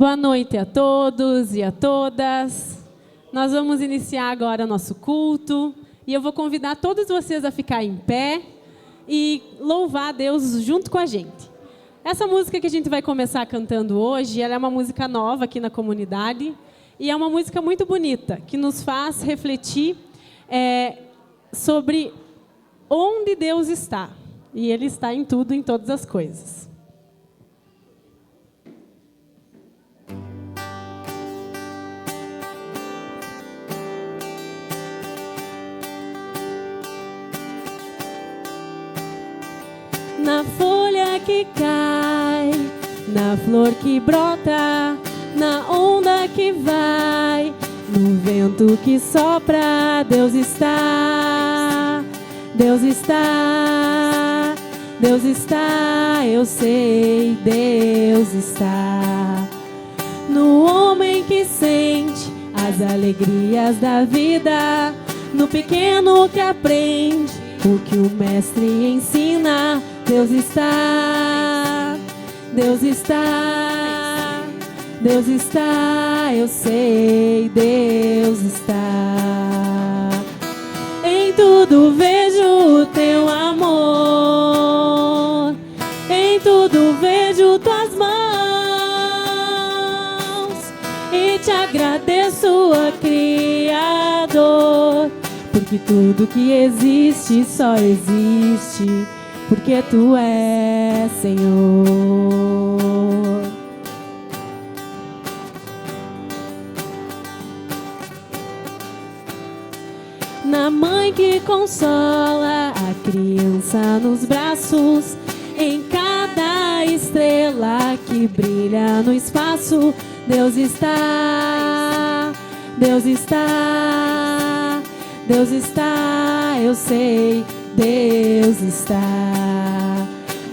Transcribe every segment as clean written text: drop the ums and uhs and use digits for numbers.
Boa noite a todos e a todas. Nós vamos iniciar agora nosso culto e eu vou convidar todos vocês a ficar em pé e louvar a Deus junto com a gente. Essa música que a gente vai começar cantando hoje, ela é uma música nova aqui na comunidade e é uma música muito bonita, que nos faz refletir sobre onde Deus está. E Ele está em tudo, em todas as coisas. Na folha que cai, na flor que brota, na onda que vai, no vento que sopra, Deus está, Deus está, Deus está, eu sei, Deus está. No homem que sente as alegrias da vida, no pequeno que aprende o que o mestre ensina, Deus está, Deus está, Deus está, eu sei, Deus está. Em tudo vejo o teu amor, em tudo vejo tuas mãos, e te agradeço, ó Criador, porque tudo que existe só existe porque Tu és Senhor. Na mãe que consola a criança nos braços, em cada estrela que brilha no espaço, Deus está, Deus está, Deus está, eu sei, Deus está.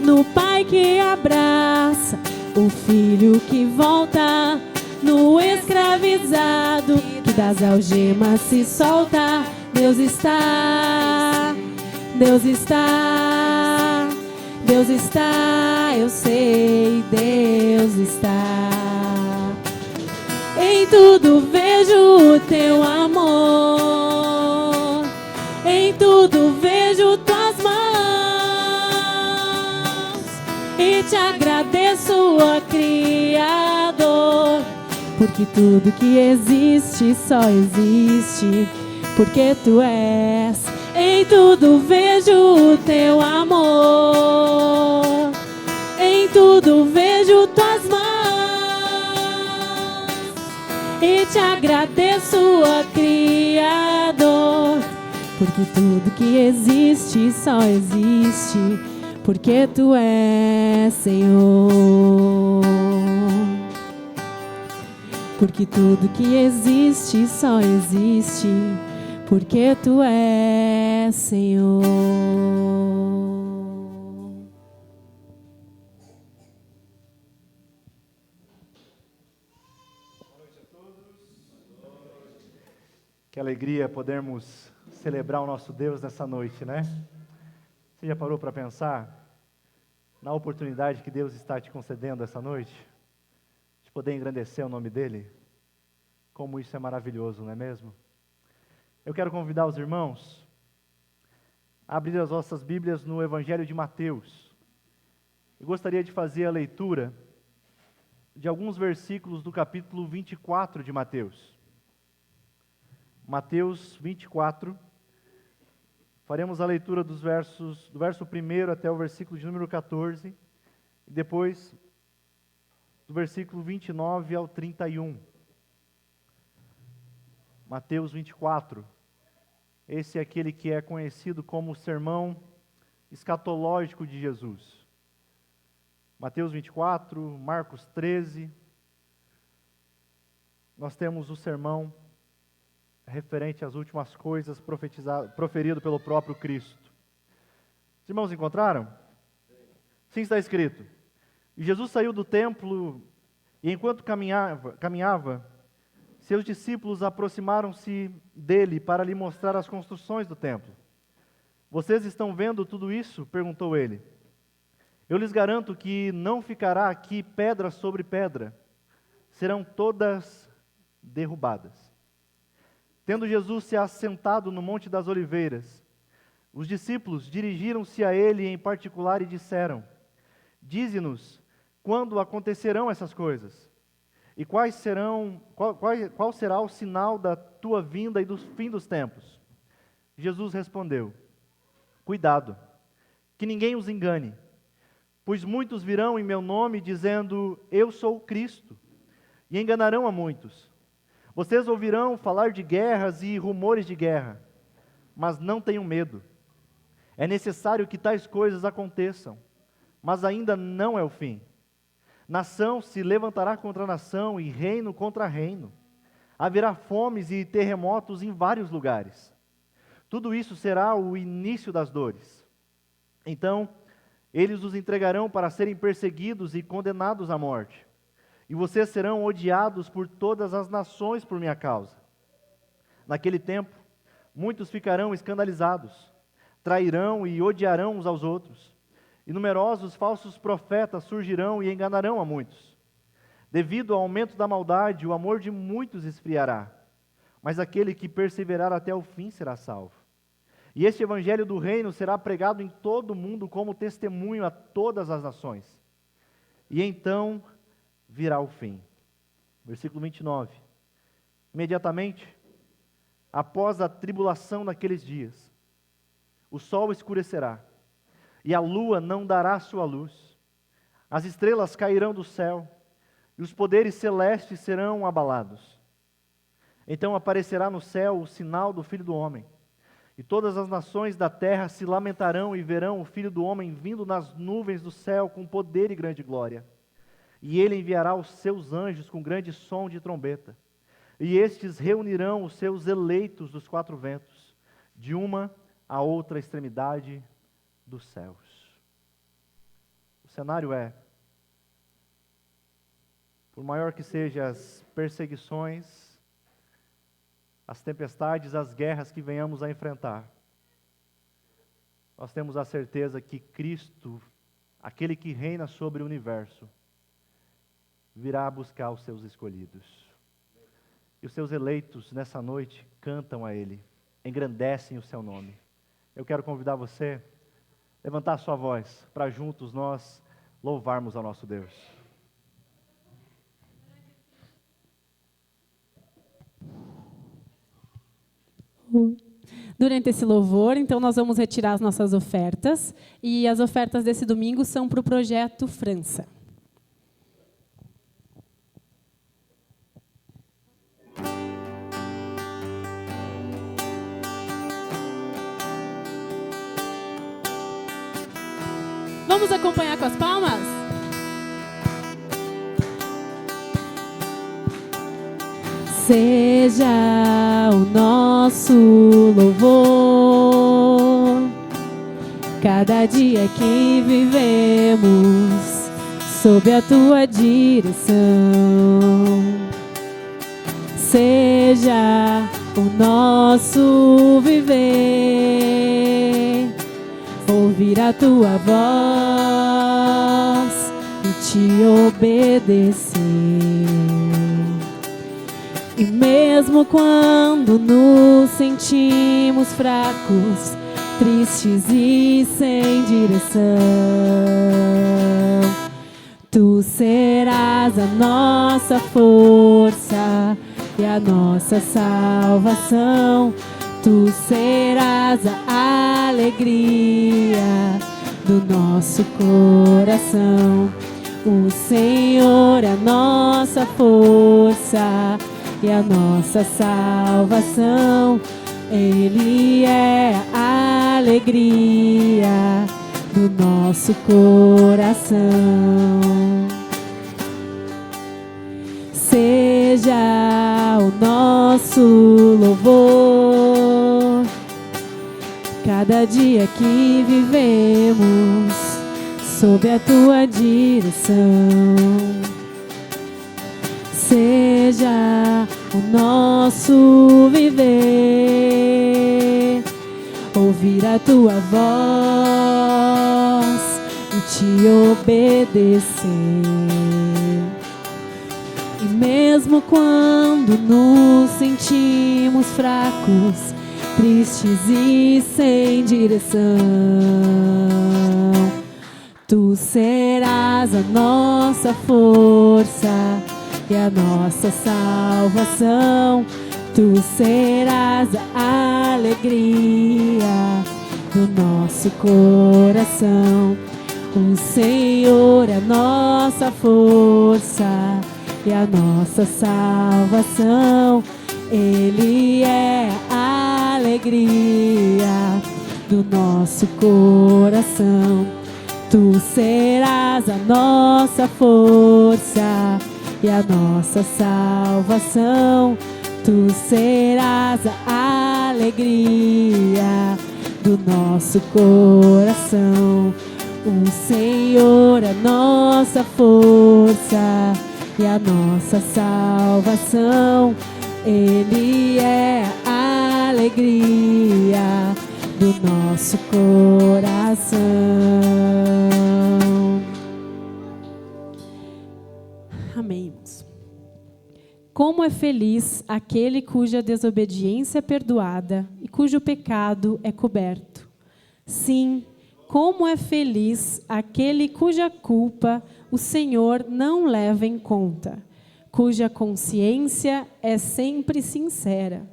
No pai que abraça o filho que volta, no escravizado que das algemas se solta, Deus está, Deus está, Deus está, eu sei, Deus está. Em tudo vejo o teu amor, em tudo vejo tuas mãos, e te agradeço, ó Criador, porque tudo que existe só existe porque Tu és. Em tudo vejo o teu amor, em tudo vejo tuas mãos, e te agradeço, ó Criador, porque tudo que existe só existe porque Tu és Senhor. Porque tudo que existe só existe porque Tu és Senhor. Que alegria podermos celebrar o nosso Deus nessa noite, né? Você já parou para pensar na oportunidade que Deus está te concedendo essa noite? De poder engrandecer o nome dEle? Como isso é maravilhoso, não é mesmo? Eu quero convidar os irmãos a abrir as vossas Bíblias no Evangelho de Mateus. Eu gostaria de fazer a leitura de alguns versículos do capítulo 24 de Mateus. Mateus 24, faremos a leitura do verso 1 até o versículo de número 14, e depois do versículo 29 ao 31. Mateus 24, esse é aquele que é conhecido como o sermão escatológico de Jesus. Mateus 24, Marcos 13, nós temos o sermão referente às últimas coisas proferido pelo próprio Cristo. Os irmãos encontraram? Sim, está escrito. E Jesus saiu do templo e enquanto caminhava, seus discípulos aproximaram-se dele para lhe mostrar as construções do templo. Vocês estão vendo tudo isso? Perguntou ele. Eu lhes garanto que não ficará aqui pedra sobre pedra, serão todas derrubadas. Tendo Jesus se assentado no Monte das Oliveiras, os discípulos dirigiram-se a ele em particular e disseram: Dize-nos, quando acontecerão essas coisas? E qual será o sinal da tua vinda e do fim dos tempos? Jesus respondeu: Cuidado, que ninguém os engane, pois muitos virão em meu nome dizendo: Eu sou o Cristo, e enganarão a muitos. Vocês ouvirão falar de guerras e rumores de guerra, mas não tenham medo. É necessário que tais coisas aconteçam, mas ainda não é o fim. Nação se levantará contra nação e reino contra reino. Haverá fomes e terremotos em vários lugares. Tudo isso será o início das dores. Então, eles os entregarão para serem perseguidos e condenados à morte. E vocês serão odiados por todas as nações por minha causa. Naquele tempo, muitos ficarão escandalizados, trairão e odiarão uns aos outros. E numerosos falsos profetas surgirão e enganarão a muitos. Devido ao aumento da maldade, o amor de muitos esfriará, mas aquele que perseverar até o fim será salvo. E este evangelho do reino será pregado em todo o mundo como testemunho a todas as nações. E então virá o fim. Versículo 29. Imediatamente, após a tribulação daqueles dias, o sol escurecerá, e a lua não dará sua luz. As estrelas cairão do céu, e os poderes celestes serão abalados. Então aparecerá no céu o sinal do Filho do Homem, e todas as nações da terra se lamentarão e verão o Filho do Homem vindo nas nuvens do céu com poder e grande glória. E ele enviará os seus anjos com grande som de trombeta, e estes reunirão os seus eleitos dos quatro ventos, de uma a outra extremidade dos céus. O cenário é: por maior que sejam as perseguições, as tempestades, as guerras que venhamos a enfrentar, nós temos a certeza que Cristo, aquele que reina sobre o universo, virá buscar os seus escolhidos. E os seus eleitos nessa noite cantam a Ele, engrandecem o seu nome. Eu quero convidar você a levantar a sua voz para juntos nós louvarmos ao nosso Deus. Durante esse louvor, então, nós vamos retirar as nossas ofertas. E as ofertas desse domingo são para o Projeto França. Vamos acompanhar com as palmas? Seja o nosso louvor, cada dia que vivemos, sob a tua direção. Seja o nosso viver, ouvir a tua voz e te obedecer. E mesmo quando nos sentimos fracos, tristes e sem direção, tu serás a nossa força e a nossa salvação. Tu serás a alegria do nosso coração. O Senhor é a nossa força e a nossa salvação. Ele é a alegria do nosso coração. Seja o nosso louvor, cada dia que vivemos, sob a tua direção. Seja o nosso viver, ouvir a tua voz e te obedecer. E mesmo quando nos sentimos fracos, tristes e sem direção. Tu serás a nossa força e a nossa salvação. Tu serás a alegria do nosso coração. O Senhor é a nossa força e a nossa salvação. Ele é a alegria do nosso coração. Tu serás a nossa força e a nossa salvação. Tu serás a alegria do nosso coração. O Senhor é nossa força e a nossa salvação. Ele é a alegria do nosso coração. Amém. Como é feliz aquele cuja desobediência é perdoada e cujo pecado é coberto. Sim, como é feliz aquele cuja culpa o Senhor não leva em conta, cuja consciência é sempre sincera.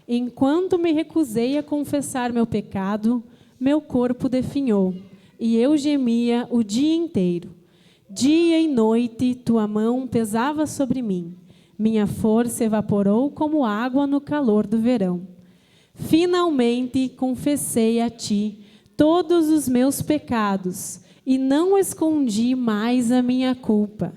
Enquanto me recusei a confessar meu pecado, meu corpo definhou, e eu gemia o dia inteiro. Dia e noite tua mão pesava sobre mim. Minha força evaporou como água no calor do verão. Finalmente confessei a ti todos os meus pecados e não escondi mais a minha culpa.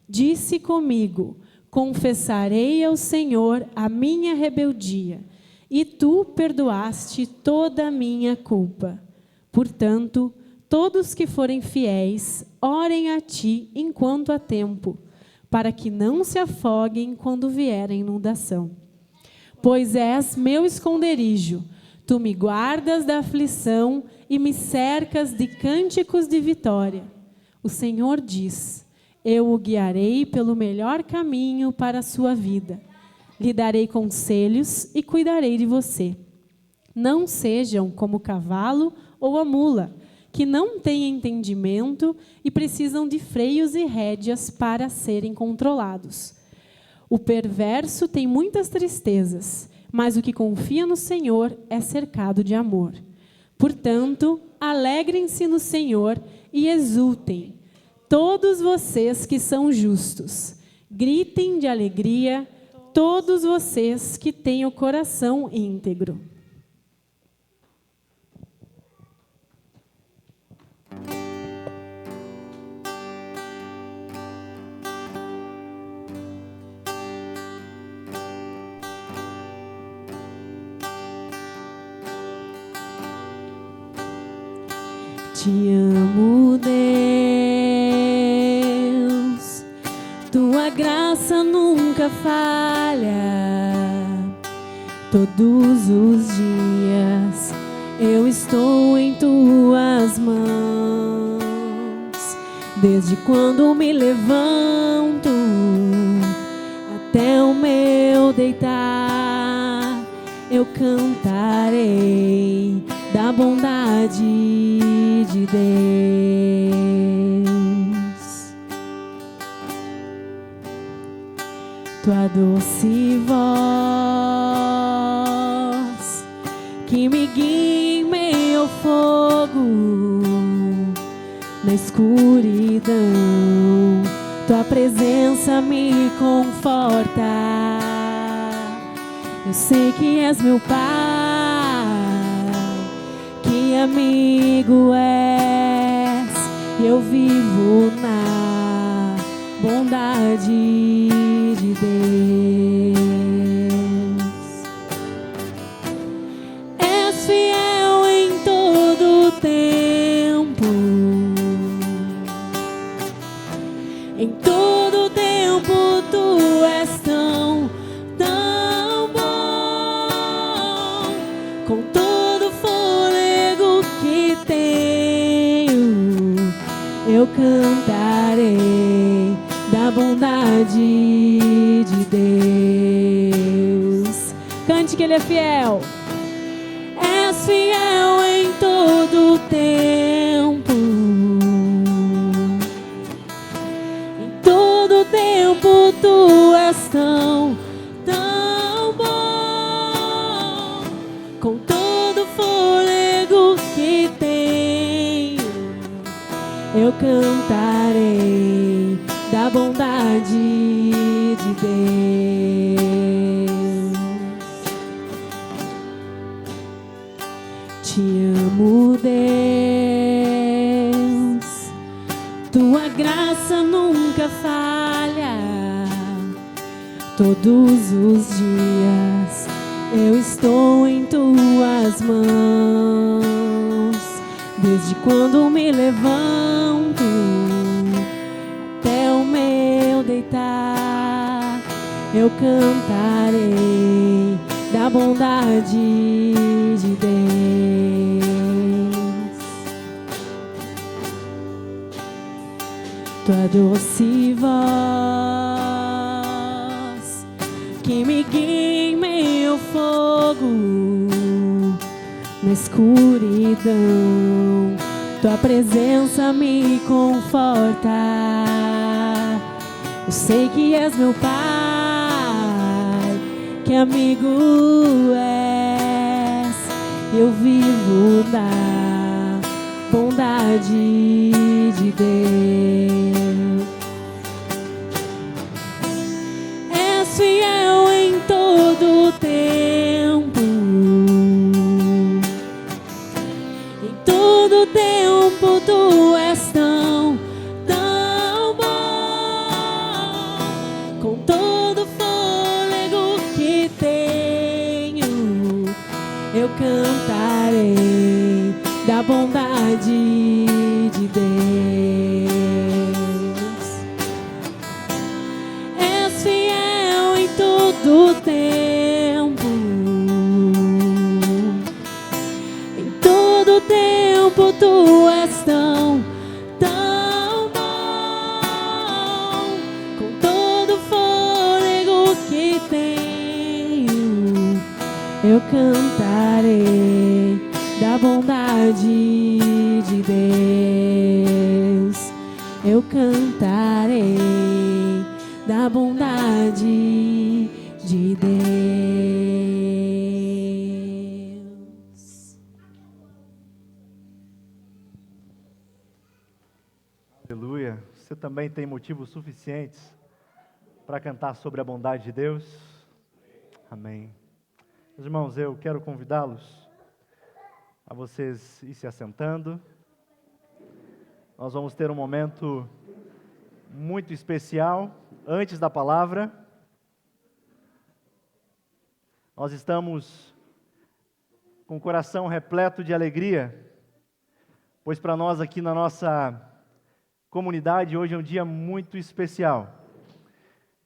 Disse comigo: confessarei ao Senhor a minha rebeldia, e tu perdoaste toda a minha culpa. Portanto, todos que forem fiéis, orem a ti enquanto há tempo, para que não se afoguem quando vier a inundação. Pois és meu esconderijo, tu me guardas da aflição e me cercas de cânticos de vitória. O Senhor diz: eu o guiarei pelo melhor caminho para a sua vida. Lhe darei conselhos e cuidarei de você. Não sejam como o cavalo ou a mula, que não têm entendimento e precisam de freios e rédeas para serem controlados. O perverso tem muitas tristezas, mas o que confia no Senhor é cercado de amor. Portanto, alegrem-se no Senhor e exultem, todos vocês que são justos. Gritem de alegria, todos vocês que têm o coração íntegro. Te amo, Deus, tua graça nunca falha. Todos os dias eu estou em tuas mãos. Desde quando me levanto até o meu deitar, eu cantarei da bondade de Deus. Tua doce voz que me guia em meio ao fogo, na escuridão, tua presença me conforta. Eu sei que és meu Pai, que amigo és, e eu vivo na bondade de Deus. És fiel em todo tempo, em todo tempo tu és tão bom. Com todo fôlego que tenho, eu cantarei da bondade que Ele é fiel. És fiel em todo tempo. Em todo tempo Tu és tão bom. Com todo fôlego que tenho, eu cantarei da bondade de Deus. Te amo, Deus, Tua graça nunca falha. Todos os dias eu estou em Tuas mãos. Desde quando me levanto até o meu deitar, eu cantarei da bondade de Deus. Tua doce voz que me guia em meio ao fogo, na escuridão, Tua presença me conforta. Eu sei que és meu Pai, que amigo és. Eu vivo da bondade de Deus. És fiel em todo tempo. Em todo tempo Tu és tão bom. Com todo fôlego que tenho, eu cantarei da bondade de Deus. És fiel em todo tempo. Em todo tempo Tu és tão bom. Com todo fôlego que tenho, eu cantarei da bondade de Deus. Eu cantarei da bondade de Deus. Aleluia. Você também tem motivos suficientes para cantar sobre a bondade de Deus? Amém. Meus irmãos, eu quero convidá-los a vocês ir se assentando. Nós vamos ter um momento muito especial antes da palavra. Nós estamos com o coração repleto de alegria, pois para nós aqui na nossa comunidade hoje é um dia muito especial.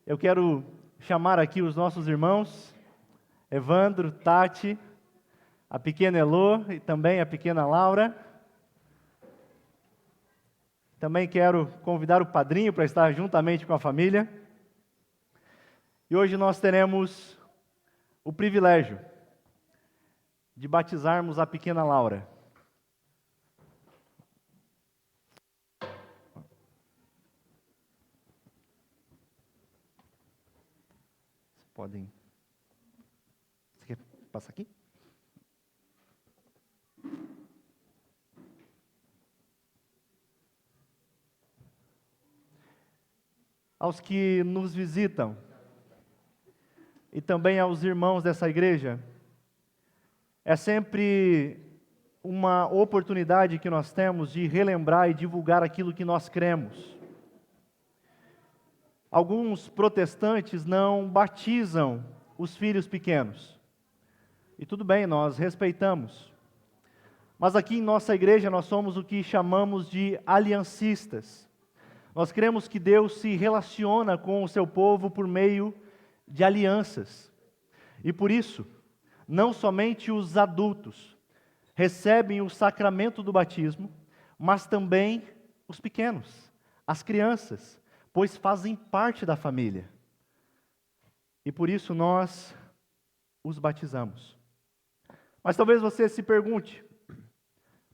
Eu quero chamar aqui os nossos irmãos, Evandro, Tati, a pequena Elô e também a pequena Laura. Também quero convidar o padrinho para estar juntamente com a família. E hoje nós teremos o privilégio de batizarmos a pequena Laura. Vocês podem... Você quer passar aqui? Aos que nos visitam e também aos irmãos dessa igreja, é sempre uma oportunidade que nós temos de relembrar e divulgar aquilo que nós cremos. Alguns protestantes não batizam os filhos pequenos. E tudo bem, nós respeitamos. Mas aqui em nossa igreja nós somos o que chamamos de aliancistas. Nós cremos que Deus se relaciona com o seu povo por meio de alianças. E por isso, não somente os adultos recebem o sacramento do batismo, mas também os pequenos, as crianças, pois fazem parte da família. E por isso nós os batizamos. Mas talvez você se pergunte,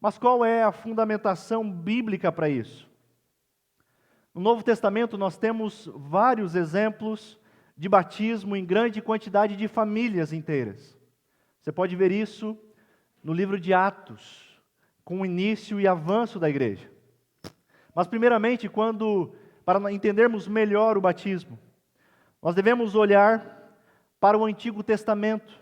mas qual é a fundamentação bíblica para isso? No Novo Testamento nós temos vários exemplos de batismo em grande quantidade de famílias inteiras. Você pode ver isso no livro de Atos, com o início e avanço da igreja. Mas primeiramente, para entendermos melhor o batismo, nós devemos olhar para o Antigo Testamento,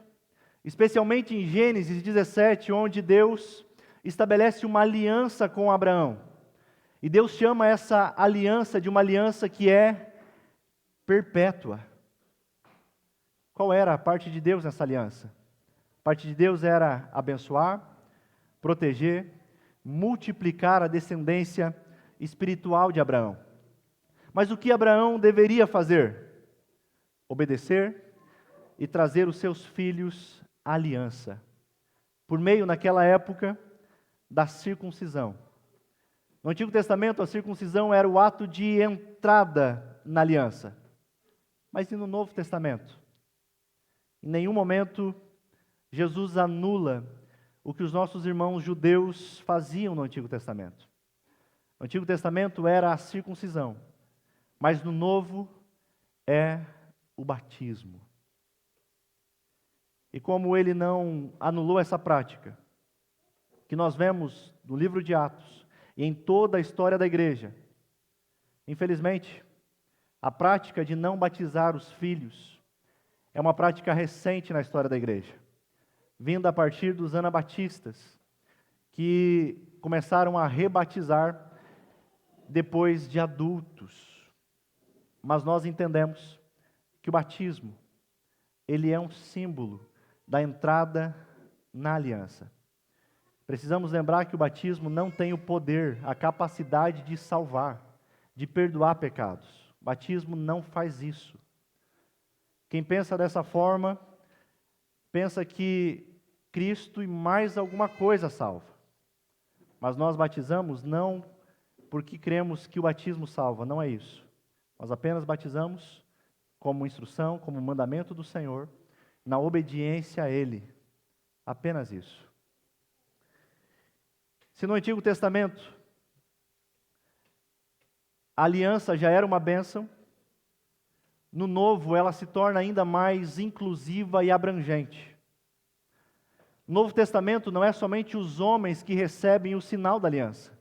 especialmente em Gênesis 17, onde Deus estabelece uma aliança com Abraão. E Deus chama essa aliança de uma aliança que é perpétua. Qual era a parte de Deus nessa aliança? A parte de Deus era abençoar, proteger, multiplicar a descendência espiritual de Abraão. Mas o que Abraão deveria fazer? Obedecer e trazer os seus filhos à aliança, por meio, naquela época, da circuncisão. No Antigo Testamento, a circuncisão era o ato de entrada na aliança. Mas e no Novo Testamento? Em nenhum momento Jesus anula o que os nossos irmãos judeus faziam no Antigo Testamento. No Antigo Testamento era a circuncisão, mas no Novo é o batismo. E como ele não anulou essa prática, que nós vemos no livro de Atos e em toda a história da igreja, infelizmente, a prática de não batizar os filhos é uma prática recente na história da igreja, vinda a partir dos anabatistas, que começaram a rebatizar depois de adultos. Mas nós entendemos que o batismo, ele é um símbolo da entrada na aliança. Precisamos lembrar que o batismo não tem o poder, a capacidade de salvar, de perdoar pecados. O batismo não faz isso. Quem pensa dessa forma, pensa que Cristo e mais alguma coisa salva. Mas nós batizamos não porque cremos que o batismo salva, não é isso. Nós apenas batizamos como instrução, como mandamento do Senhor, na obediência a Ele. Apenas isso. Se no Antigo Testamento a aliança já era uma bênção, no Novo ela se torna ainda mais inclusiva e abrangente. No Novo Testamento não é somente os homens que recebem o sinal da aliança,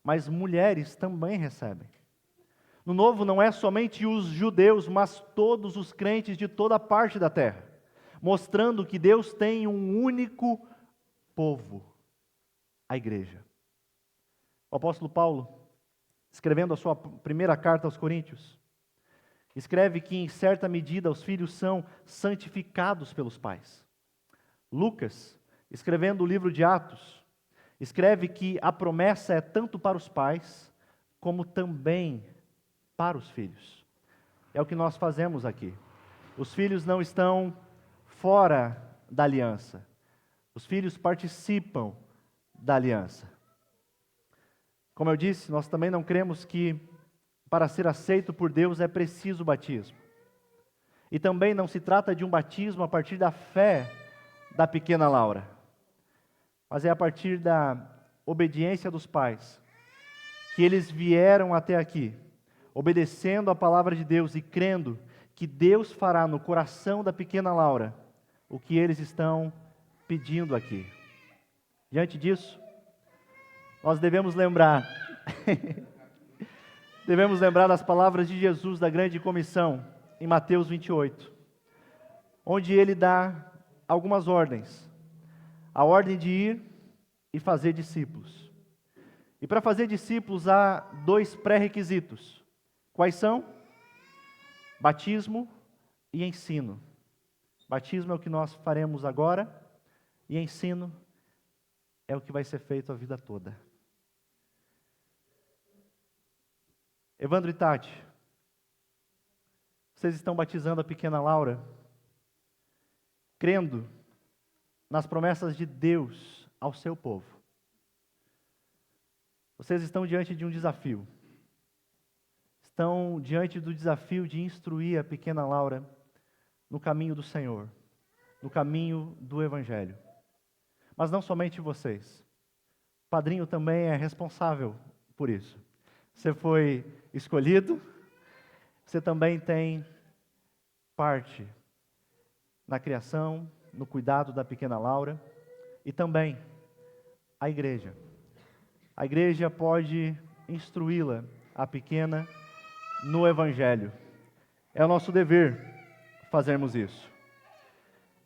mas mulheres também recebem. No Novo não é somente os judeus, mas todos os crentes de toda parte da terra, mostrando que Deus tem um único povo, a igreja. O apóstolo Paulo, escrevendo a sua primeira carta aos Coríntios, escreve que em certa medida os filhos são santificados pelos pais. Lucas, escrevendo o livro de Atos, escreve que a promessa é tanto para os pais, como também para os filhos. É o que nós fazemos aqui. Os filhos não estão fora da aliança. Os filhos participam da aliança. Como eu disse, nós também não cremos que para ser aceito por Deus é preciso o batismo. E também não se trata de um batismo a partir da fé da pequena Laura, mas é a partir da obediência dos pais, que eles vieram até aqui, obedecendo a palavra de Deus e crendo que Deus fará no coração da pequena Laura o que eles estão pedindo aqui. Diante disso, nós devemos lembrar das palavras de Jesus da grande comissão em Mateus 28, onde ele dá algumas ordens. A ordem de ir e fazer discípulos. E para fazer discípulos há 2 pré-requisitos. Quais são? Batismo e ensino. Batismo é o que nós faremos agora, e ensino é o que vai ser feito a vida toda. Evandro e Tati, vocês estão batizando a pequena Laura, crendo nas promessas de Deus ao seu povo. Vocês estão diante de um desafio. Estão diante do desafio de instruir a pequena Laura no caminho do Senhor. no caminho do Evangelho. Mas não somente vocês. O padrinho também é responsável por isso. Você foi escolhido, você também tem parte na criação, no cuidado da pequena Laura e também a igreja. A igreja pode instruí-la, a pequena, no Evangelho. É o nosso dever fazermos isso.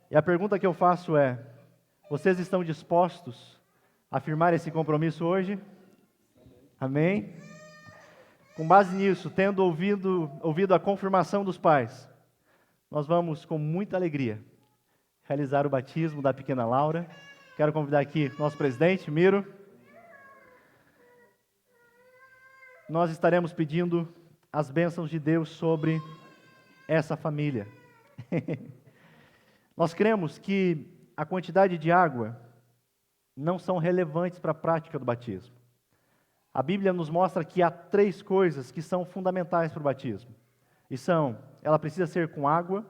E a pergunta que eu faço é: vocês estão dispostos a firmar esse compromisso hoje? Amém? Com base nisso, tendo ouvido a confirmação dos pais, nós vamos com muita alegria realizar o batismo da pequena Laura. Quero convidar aqui nosso presidente, Miro. Nós estaremos pedindo as bênçãos de Deus sobre essa família. Nós cremos que a quantidade de água não são relevantes para a prática do batismo. A Bíblia nos mostra que há 3 coisas que são fundamentais para o batismo. E são: ela precisa ser com água,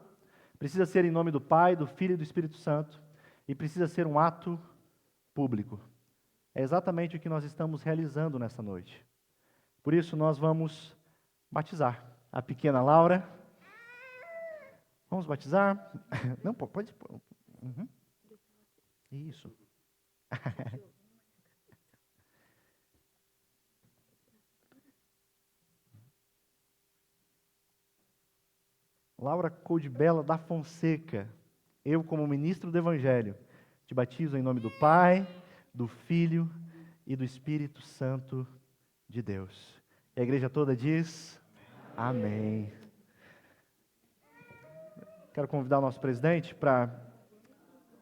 precisa ser em nome do Pai, do Filho e do Espírito Santo, e precisa ser um ato público. É exatamente o que nós estamos realizando nessa noite. Por isso nós vamos batizar a pequena Laura. Vamos batizar? Não, pode. Uhum. Isso. Laura Coldbella da Fonseca, eu como ministro do Evangelho, te batizo em nome do Pai, do Filho e do Espírito Santo de Deus. E a igreja toda diz: amém. Quero convidar o nosso presidente para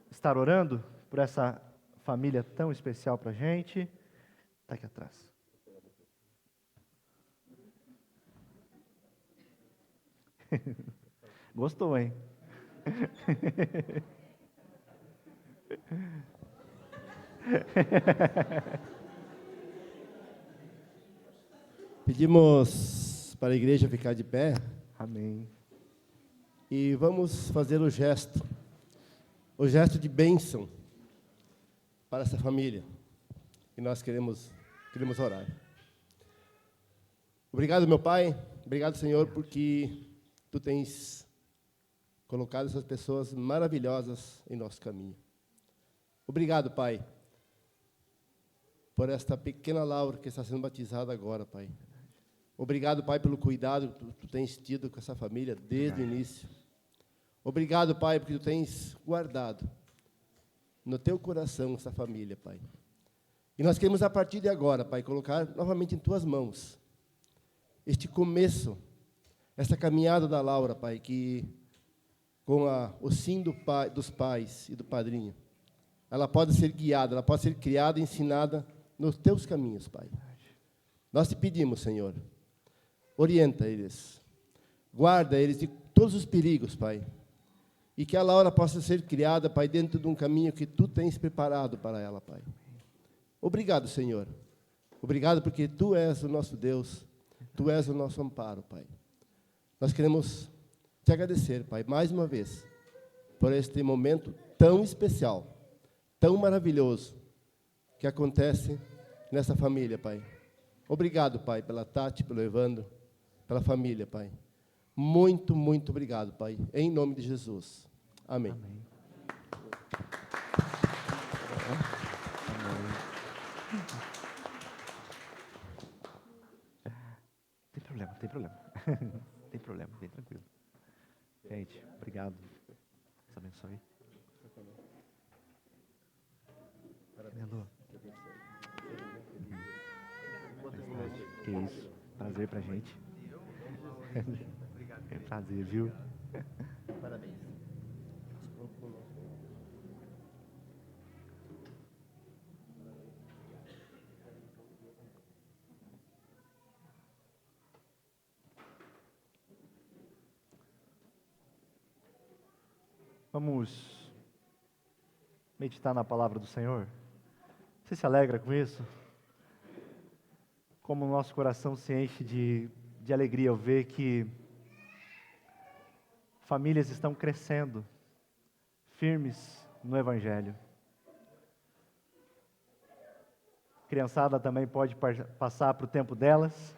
estar orando por essa família tão especial para a gente. Está aqui atrás. Gostou, hein? Pedimos para a igreja ficar de pé. Amém. E vamos fazer o gesto de bênção para essa família. E nós queremos orar. Obrigado, meu Pai. Obrigado, Senhor, porque Tu tens colocado essas pessoas maravilhosas em nosso caminho. Obrigado, Pai, por esta pequena Laura que está sendo batizada agora, Pai. Obrigado, Pai, pelo cuidado que Tu tens tido com essa família desde o início. Obrigado, Pai, porque Tu tens guardado no Teu coração essa família, Pai. E nós queremos, a partir de agora, Pai, colocar novamente em Tuas mãos este começo, essa caminhada da Laura, Pai, que com o sim dos pais e do padrinho, ela pode ser guiada, ela pode ser criada e ensinada nos Teus caminhos, Pai. Nós Te pedimos, Senhor, orienta eles, guarda eles de todos os perigos, Pai, e que a Laura possa ser criada, Pai, dentro de um caminho que Tu tens preparado para ela, Pai. Obrigado, Senhor. Obrigado porque Tu és o nosso Deus, Tu és o nosso amparo, Pai. Nós queremos Te agradecer, Pai, mais uma vez, por este momento tão especial, tão maravilhoso, que acontece nessa família, Pai. Obrigado, Pai, pela Tati, pelo Evandro, pela família, Pai. Muito, muito obrigado, Pai, em nome de Jesus. Amém. Amém. Tem problema. Tem problema, bem tranquilo. Gente, obrigado. Deus abençoe. Elô. Que isso, prazer pra gente. É prazer, viu? Parabéns. Vamos meditar na palavra do Senhor. Você se alegra com isso? Como o nosso coração se enche de alegria ao ver que famílias estão crescendo, firmes no Evangelho. A criançada também pode passar para o tempo delas.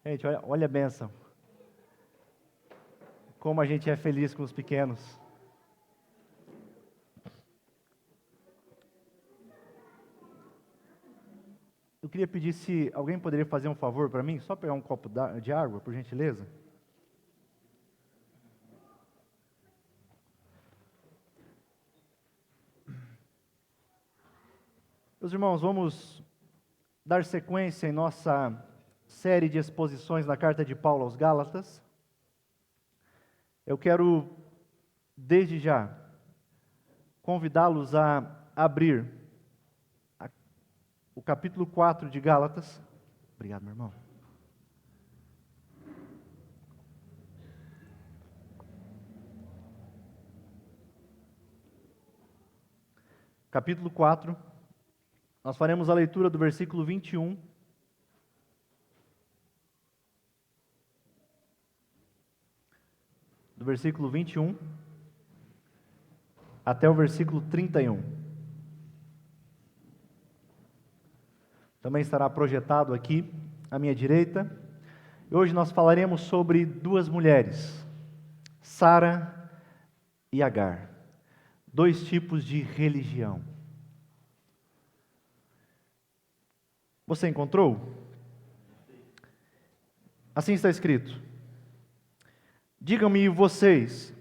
Gente, olha a bênção. Como a gente é feliz com os pequenos. Eu queria pedir se alguém poderia fazer um favor para mim, só pegar um copo de água, por gentileza. Meus irmãos, vamos dar sequência em nossa série de exposições na carta de Paulo aos Gálatas. Eu quero, desde já, convidá-los a abrir o capítulo 4 de Gálatas. Obrigado, meu irmão. Capítulo 4. Nós faremos a leitura do versículo 21. Do versículo 21 até o versículo 31. Também estará projetado aqui à minha direita. E hoje nós falaremos sobre duas mulheres, Sara e Agar. Dois tipos de religião. Você encontrou? Assim está escrito: digam-me vocês,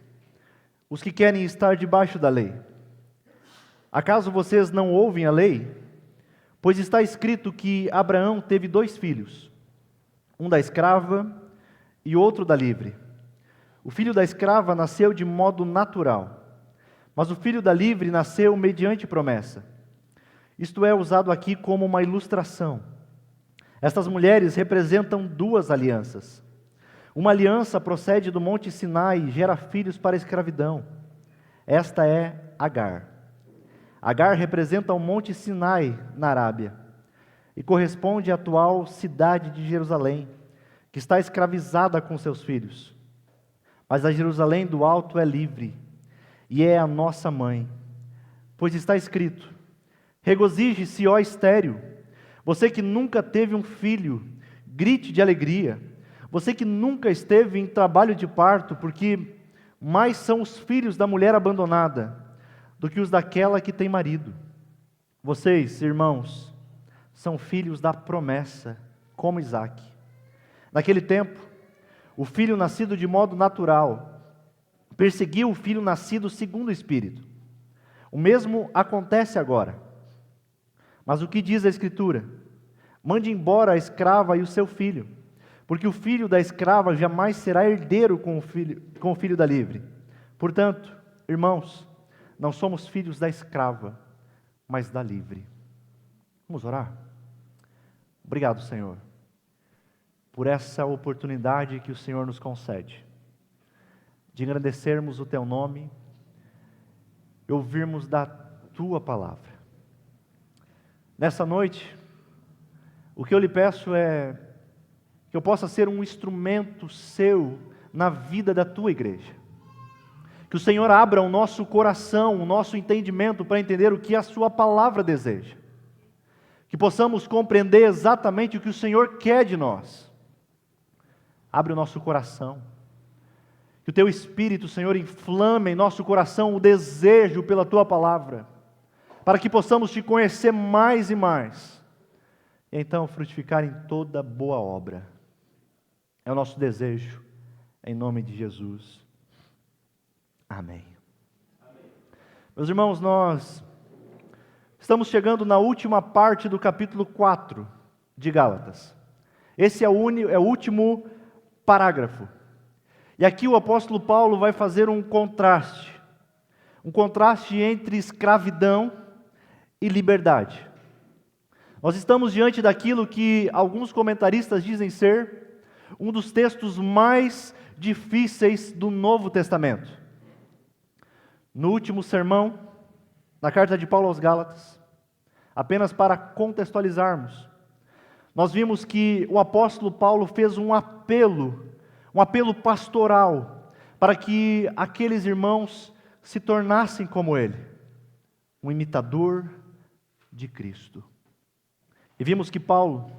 os que querem estar debaixo da lei, acaso vocês não ouvem a lei? Pois está escrito que Abraão teve 2 filhos, um da escrava e outro da livre. O filho da escrava nasceu de modo natural, mas o filho da livre nasceu mediante promessa. Isto é usado aqui como uma ilustração. Estas mulheres representam 2 alianças. Uma aliança procede do Monte Sinai e gera filhos para a escravidão. Esta é Agar. Agar representa o Monte Sinai na Arábia e corresponde à atual cidade de Jerusalém, que está escravizada com seus filhos. Mas a Jerusalém do alto é livre e é a nossa mãe, pois está escrito: regozije-se, ó estéril, você que nunca teve um filho, grite de alegria, você que nunca esteve em trabalho de parto, porque mais são os filhos da mulher abandonada do que os daquela que tem marido. Vocês, irmãos, são filhos da promessa, como Isaque. Naquele tempo, o filho nascido de modo natural perseguiu o filho nascido segundo o Espírito. O mesmo acontece agora. Mas o que diz a Escritura? Mande embora a escrava e o seu filho, porque o filho da escrava jamais será herdeiro com o filho da livre. Portanto, irmãos, não somos filhos da escrava, mas da livre. Vamos orar? Obrigado, Senhor, por essa oportunidade que o Senhor nos concede, de engrandecermos o Teu nome e ouvirmos da Tua palavra. Nessa noite, o que eu lhe peço é que eu possa ser um instrumento Seu na vida da Tua igreja. Que o Senhor abra o nosso coração, o nosso entendimento para entender o que a Sua palavra deseja. Que possamos compreender exatamente o que o Senhor quer de nós. Abre o nosso coração. Que o Teu Espírito, Senhor, inflame em nosso coração o desejo pela Tua palavra, para que possamos Te conhecer mais e mais, e então frutificar em toda boa obra. É o nosso desejo, em nome de Jesus. Amém. Meus irmãos, nós estamos chegando na última parte do capítulo 4 de Gálatas. Esse é o último parágrafo. E aqui o apóstolo Paulo vai fazer um contraste entre escravidão e liberdade. Nós estamos diante daquilo que alguns comentaristas dizem ser um dos textos mais difíceis do Novo Testamento. No último sermão, na carta de Paulo aos Gálatas, apenas para contextualizarmos, nós vimos que o apóstolo Paulo fez um apelo pastoral, para que aqueles irmãos se tornassem como ele, um imitador de Cristo. E vimos que Paulo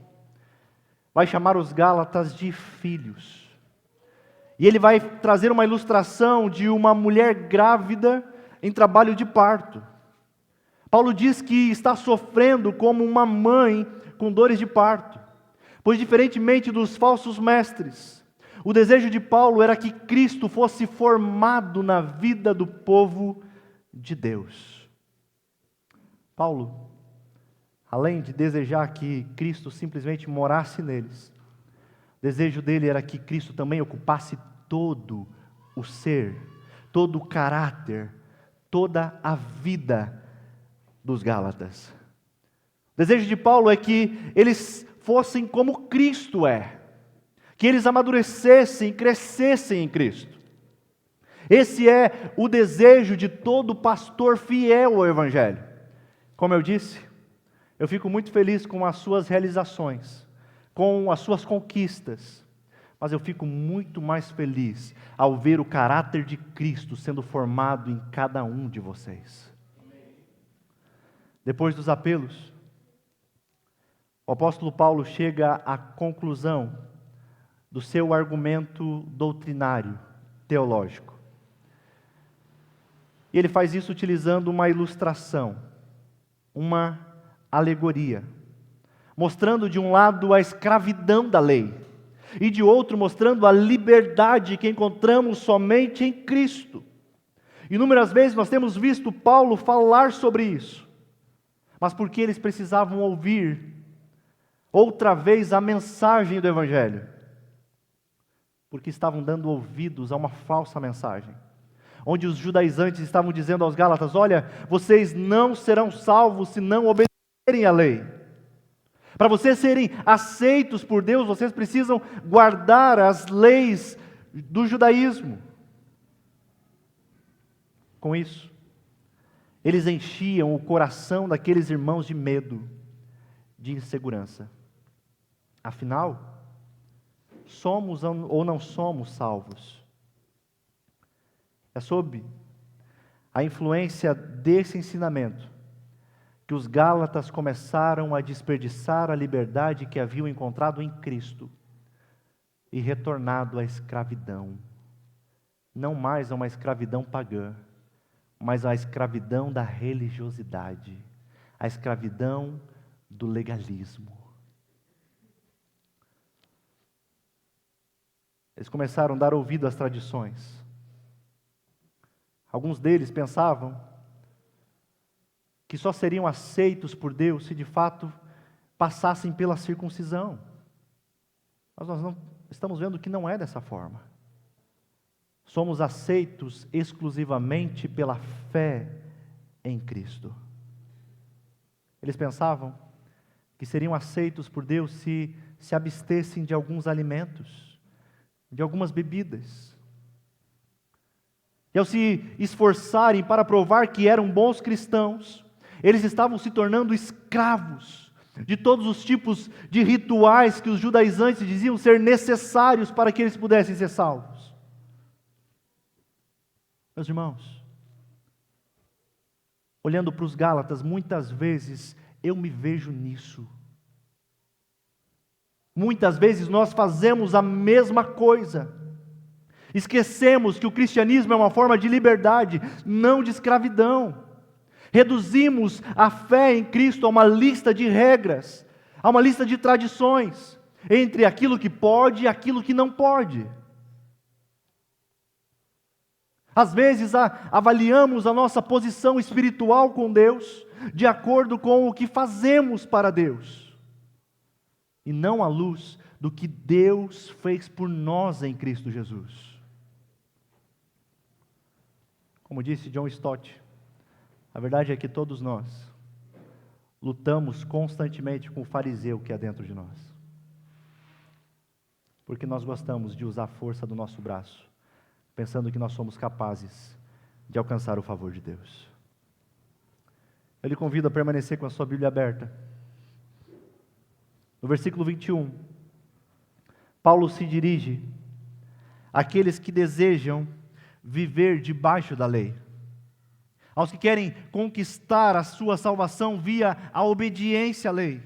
vai chamar os Gálatas de filhos. E ele vai trazer uma ilustração de uma mulher grávida em trabalho de parto. Paulo diz que está sofrendo como uma mãe com dores de parto, pois diferentemente dos falsos mestres, o desejo de Paulo era que Cristo fosse formado na vida do povo de Deus. Paulo, além de desejar que Cristo simplesmente morasse neles, o desejo dele era que Cristo também ocupasse todo o ser, todo o caráter, toda a vida dos Gálatas. O desejo de Paulo é que eles fossem como Cristo é, que eles amadurecessem, crescessem em Cristo. Esse é o desejo de todo pastor fiel ao Evangelho. Como eu disse, eu fico muito feliz com as suas realizações, com as suas conquistas, mas eu fico muito mais feliz ao ver o caráter de Cristo sendo formado em cada um de vocês. Depois dos apelos, o apóstolo Paulo chega à conclusão do seu argumento doutrinário, teológico. E ele faz isso utilizando uma ilustração, uma alegoria, mostrando de um lado a escravidão da lei, e de outro mostrando a liberdade que encontramos somente em Cristo. Inúmeras vezes nós temos visto Paulo falar sobre isso, mas porque eles precisavam ouvir outra vez a mensagem do Evangelho, porque estavam dando ouvidos a uma falsa mensagem, onde os judaizantes estavam dizendo aos Gálatas: olha, vocês não serão salvos se não obedecerem à lei. Para vocês serem aceitos por Deus, vocês precisam guardar as leis do judaísmo. Com isso, eles enchiam o coração daqueles irmãos de medo, de insegurança. Afinal, somos ou não somos salvos? É sob a influência desse ensinamento que os Gálatas começaram a desperdiçar a liberdade que haviam encontrado em Cristo e retornado à escravidão. Não mais a uma escravidão pagã, mas a escravidão da religiosidade, a escravidão do legalismo. Eles começaram a dar ouvido às tradições. Alguns deles pensavam que só seriam aceitos por Deus se de fato passassem pela circuncisão. Mas nós não estamos vendo que não é dessa forma. Somos aceitos exclusivamente pela fé em Cristo. Eles pensavam que seriam aceitos por Deus se abstessem de alguns alimentos, de algumas bebidas. E ao se esforçarem para provar que eram bons cristãos, eles estavam se tornando escravos de todos os tipos de rituais que os judaizantes diziam ser necessários para que eles pudessem ser salvos. Meus irmãos, olhando para os Gálatas, muitas vezes eu me vejo nisso. Muitas vezes nós fazemos a mesma coisa. Esquecemos que o cristianismo é uma forma de liberdade, não de escravidão. Reduzimos a fé em Cristo a uma lista de regras, a uma lista de tradições, entre aquilo que pode e aquilo que não pode. Às vezes avaliamos a nossa posição espiritual com Deus de acordo com o que fazemos para Deus, e não à luz do que Deus fez por nós em Cristo Jesus. Como disse John Stott, a verdade é que todos nós lutamos constantemente com o fariseu que há dentro de nós, porque nós gostamos de usar a força do nosso braço, pensando que nós somos capazes de alcançar o favor de Deus. Eu lhe convido a permanecer com a sua Bíblia aberta. No versículo 21, Paulo se dirige àqueles que desejam viver debaixo da lei. aos que querem conquistar a sua salvação via a obediência à lei.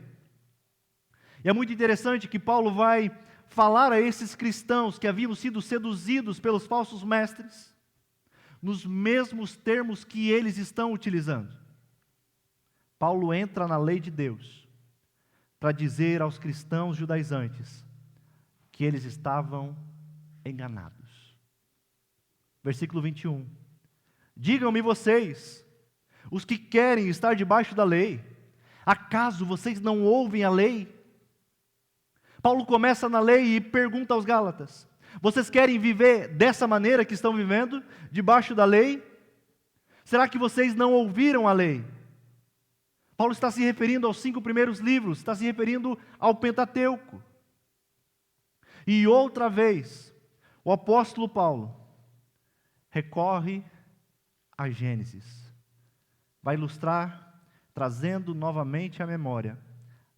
E é muito interessante que Paulo vai falar a esses cristãos que haviam sido seduzidos pelos falsos mestres, nos mesmos termos que eles estão utilizando. Paulo entra na lei de Deus para dizer aos cristãos judaizantes que eles estavam enganados. Versículo 21. Digam-me vocês, os que querem estar debaixo da lei, acaso vocês não ouvem a lei? Paulo começa na lei e pergunta aos Gálatas: vocês querem viver dessa maneira que estão vivendo, debaixo da lei? Será que vocês não ouviram a lei? Paulo está se referindo aos 5 primeiros livros, está se referindo ao Pentateuco. E outra vez, o apóstolo Paulo recorre a Gênesis. Vai ilustrar, trazendo novamente à memória,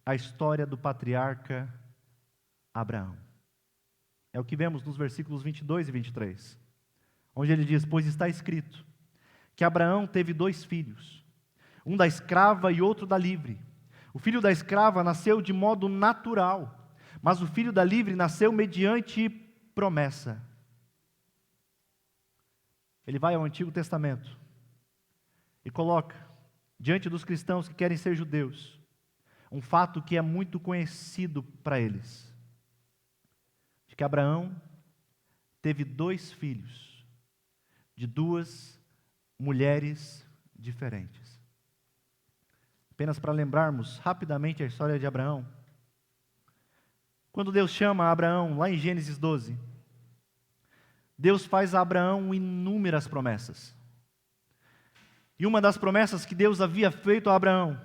a história do patriarca Abraão. É o que vemos nos versículos 22 e 23, onde ele diz: pois está escrito que Abraão teve 2 filhos, um da escrava e outro da livre. O filho da escrava nasceu de modo natural, mas o filho da livre nasceu mediante promessa. Ele vai ao Antigo Testamento e coloca diante dos cristãos que querem ser judeus um fato que é muito conhecido para eles, de que Abraão teve 2 filhos de 2 mulheres diferentes. Apenas para lembrarmos rapidamente a história de Abraão. Quando Deus chama Abraão, lá em Gênesis 12, Deus faz a Abraão inúmeras promessas. E uma das promessas que Deus havia feito a Abraão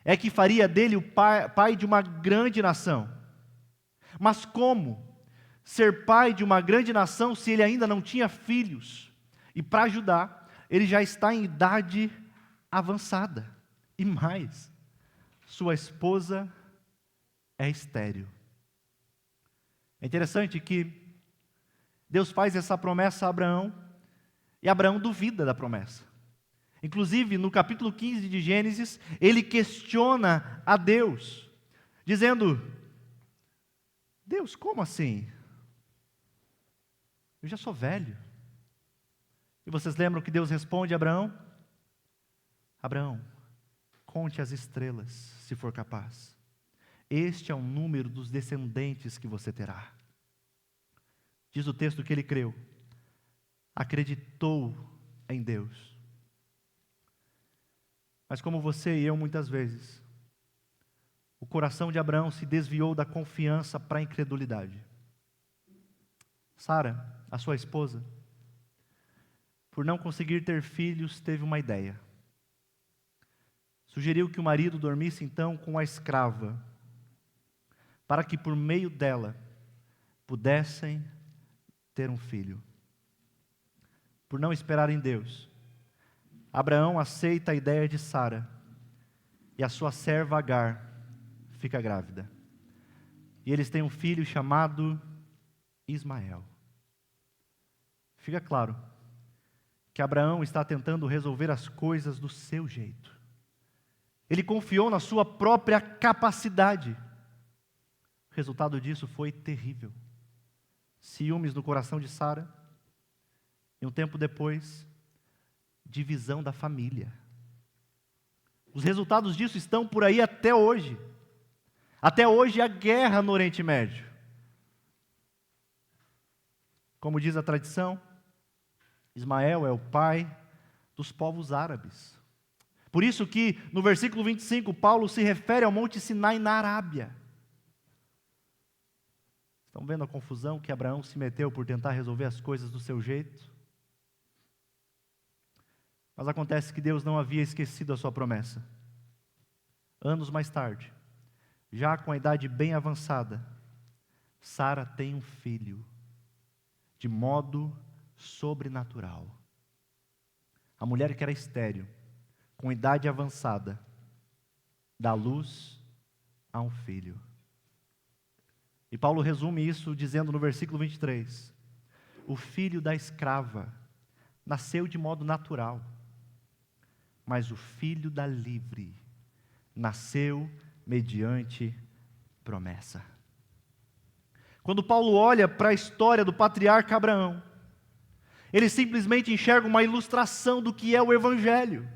é que faria dele o pai de uma grande nação. Mas como ser pai de uma grande nação se ele ainda não tinha filhos? E para ajudar, ele já está em idade avançada. E mais, sua esposa é estéril. É interessante que Deus faz essa promessa a Abraão, e Abraão duvida da promessa. Inclusive, no capítulo 15 de Gênesis, ele questiona a Deus, dizendo: Deus, como assim? Eu já sou velho. E vocês lembram que Deus responde a Abraão? Abraão, conte as estrelas, se for capaz. Este é o número dos descendentes que você terá. Diz o texto que ele creu, acreditou em Deus. Mas como você e eu muitas vezes, o coração de Abraão se desviou da confiança para a incredulidade. Sara, a sua esposa, por não conseguir ter filhos, teve uma ideia. Sugeriu que o marido dormisse então com a escrava, para que por meio dela pudessem ter um filho. Por não esperar em Deus, Abraão aceita a ideia de Sara, e a sua serva Agar fica grávida. E eles têm um filho chamado Ismael. Fica claro que Abraão está tentando resolver as coisas do seu jeito. Ele confiou na sua própria capacidade. O resultado disso foi terrível. Ciúmes no coração de Sara, e um tempo depois, divisão da família. Os resultados disso estão por aí até hoje. Até hoje a guerra no Oriente Médio. Como diz a tradição, Ismael é o pai dos povos árabes. Por isso que no versículo 25, Paulo se refere ao Monte Sinai na Arábia. Estão vendo a confusão que Abraão se meteu por tentar resolver as coisas do seu jeito? Mas acontece que Deus não havia esquecido a sua promessa. Anos mais tarde, já com a idade bem avançada, Sara tem um filho, de modo sobrenatural. A mulher que era estéril, com idade avançada, dá luz a um filho. E Paulo resume isso dizendo no versículo 23, o filho da escrava nasceu de modo natural, mas o filho da livre nasceu mediante promessa. Quando Paulo olha para a história do patriarca Abraão, ele simplesmente enxerga uma ilustração do que é o Evangelho.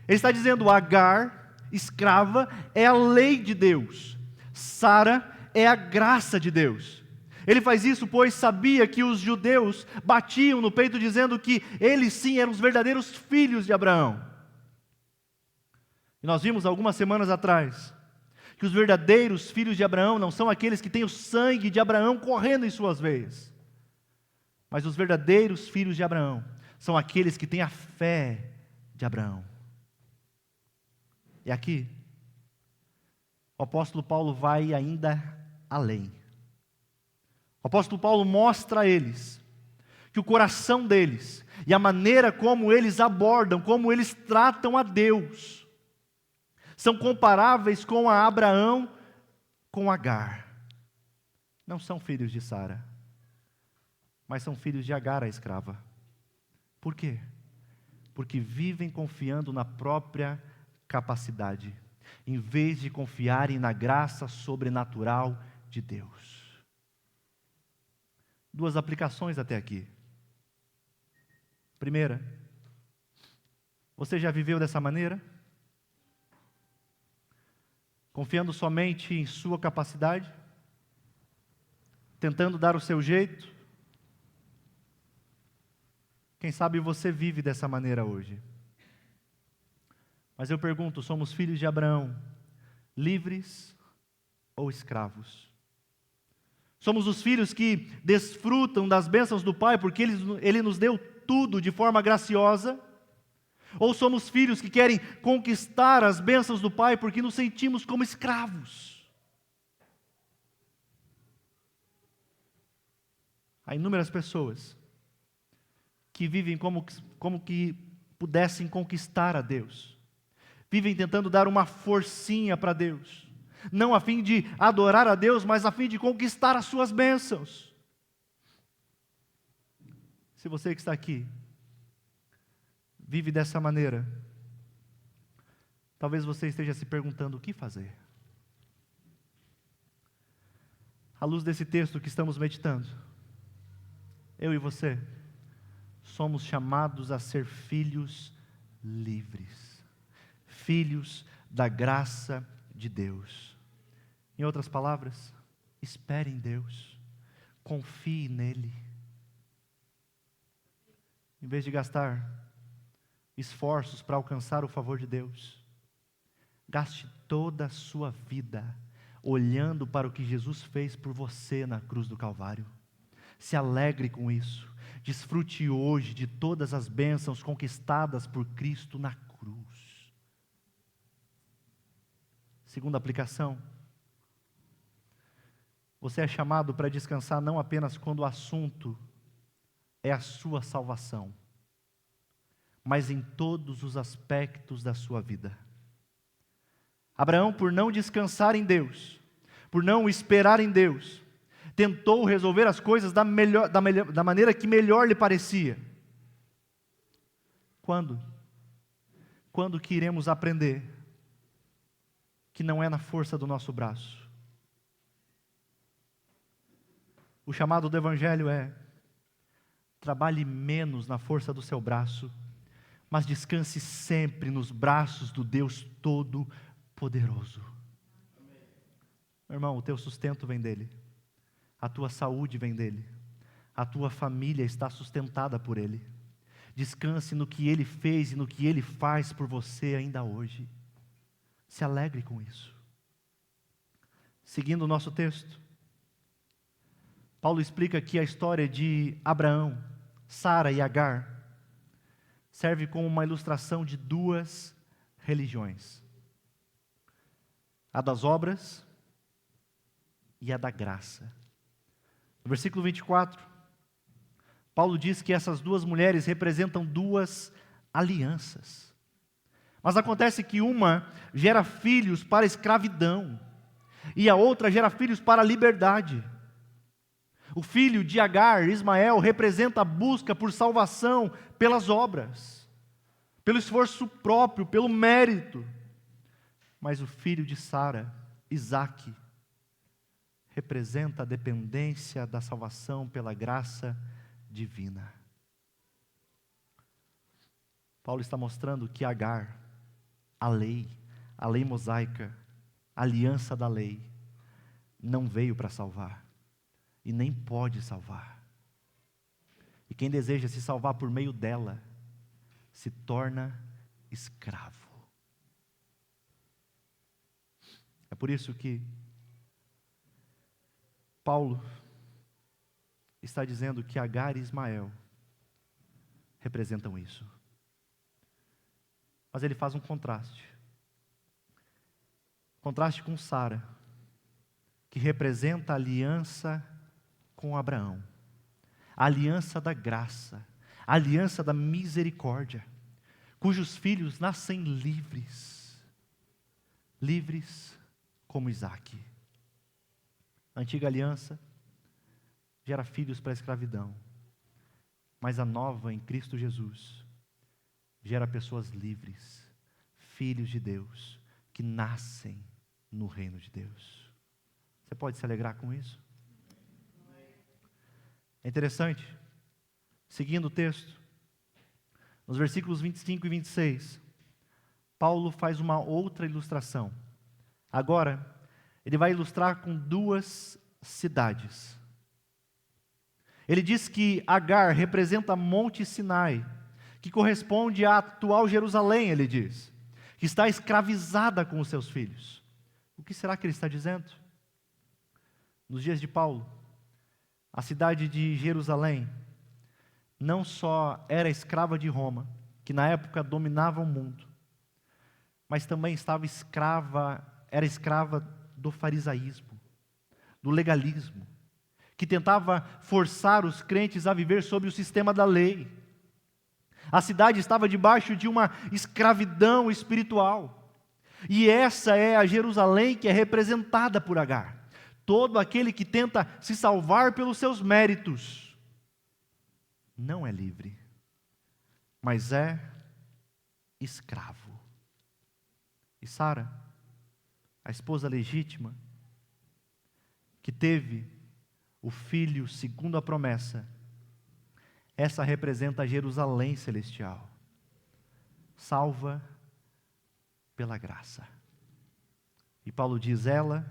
Ele está dizendo: Agar, escrava, é a lei de Deus. Sara é a graça de Deus. Ele faz isso pois sabia que os judeus batiam no peito dizendo que eles sim eram os verdadeiros filhos de Abraão. E nós vimos algumas semanas atrás que os verdadeiros filhos de Abraão não são aqueles que têm o sangue de Abraão correndo em suas veias, mas os verdadeiros filhos de Abraão são aqueles que têm a fé de Abraão. E aqui, o apóstolo Paulo vai ainda além. O apóstolo Paulo mostra a eles que o coração deles e a maneira como eles abordam, como eles tratam a Deus, são comparáveis com a Abraão, com Agar. Não são filhos de Sara, mas são filhos de Agar, a escrava. Por quê? Porque vivem confiando na própria capacidade, em vez de confiarem na graça sobrenatural de Deus. Duas aplicações até aqui. Primeira, você já viveu dessa maneira? Confiando somente em sua capacidade? Tentando dar o seu jeito? Quem sabe você vive dessa maneira hoje. Mas eu pergunto, somos filhos de Abraão, livres ou escravos? Somos os filhos que desfrutam das bênçãos do Pai porque Ele nos deu tudo de forma graciosa? Ou somos filhos que querem conquistar as bênçãos do Pai porque nos sentimos como escravos? Há inúmeras pessoas que vivem como que pudessem conquistar a Deus. Vivem tentando dar uma forcinha para Deus. Não a fim de adorar a Deus, mas a fim de conquistar as suas bênçãos. Se você que está aqui vive dessa maneira, talvez você esteja se perguntando o que fazer. À luz desse texto que estamos meditando, eu e você somos chamados a ser filhos livres, filhos da graça de Deus. Em outras palavras, espere em Deus, confie nele. Em vez de gastar esforços para alcançar o favor de Deus, gaste toda a sua vida olhando para o que Jesus fez por você na cruz do Calvário. Se alegre com isso, desfrute hoje de todas as bênçãos conquistadas por Cristo na cruz. Segunda aplicação, você é chamado para descansar não apenas quando o assunto é a sua salvação, mas em todos os aspectos da sua vida. Abraão, por não descansar em Deus, por não esperar em Deus, tentou resolver as coisas da maneira que melhor lhe parecia. Quando que iremos aprender que não é na força do nosso braço? O chamado do Evangelho é: trabalhe menos na força do seu braço, mas descanse sempre nos braços do Deus Todo-Poderoso. Meu irmão, o teu sustento vem dele, a tua saúde vem dele, a tua família está sustentada por ele. Descanse no que ele fez e no que ele faz por você ainda hoje. Se alegre com isso. Seguindo o nosso texto, Paulo explica que a história de Abraão, Sara e Agar serve como uma ilustração de duas religiões: a das obras e a da graça. No versículo 24, Paulo diz que essas duas mulheres representam duas alianças. Mas acontece que uma gera filhos para a escravidão e a outra gera filhos para a liberdade. O filho de Agar, Ismael, representa a busca por salvação pelas obras. pelo esforço próprio, pelo mérito. Mas o filho de Sara, Isaque, representa a dependência da salvação pela graça divina. Paulo está mostrando que Agar, a lei mosaica, a aliança da lei, não veio para salvar e nem pode salvar. E quem deseja se salvar por meio dela, se torna escravo. É por isso que Paulo está dizendo que Agar e Ismael representam isso. Mas ele faz um contraste. Contraste com Sara, que representa a aliança com Abraão. A aliança da graça, a aliança da misericórdia, cujos filhos nascem livres. Livres como Isaque. A antiga aliança gera filhos para a escravidão, mas a nova em Cristo Jesus gera pessoas livres, filhos de Deus, que nascem no reino de Deus. Você pode se alegrar com isso? É interessante, seguindo o texto, nos versículos 25 e 26, Paulo faz uma outra ilustração. Agora, ele vai ilustrar com duas cidades. Ele diz que Agar representa Monte Sinai, que corresponde à atual Jerusalém, ele diz, que está escravizada com os seus filhos. O que será que ele está dizendo? Nos dias de Paulo, a cidade de Jerusalém não só era escrava de Roma, que na época dominava o mundo, mas também era escrava do farisaísmo, do legalismo, que tentava forçar os crentes a viver sob o sistema da lei. A cidade estava debaixo de uma escravidão espiritual. E essa é a Jerusalém que é representada por Agar. Todo aquele que tenta se salvar pelos seus méritos não é livre, mas é escravo. E Sara, a esposa legítima, que teve o filho segundo a promessa, essa representa a Jerusalém celestial, salva pela graça. E Paulo diz, ela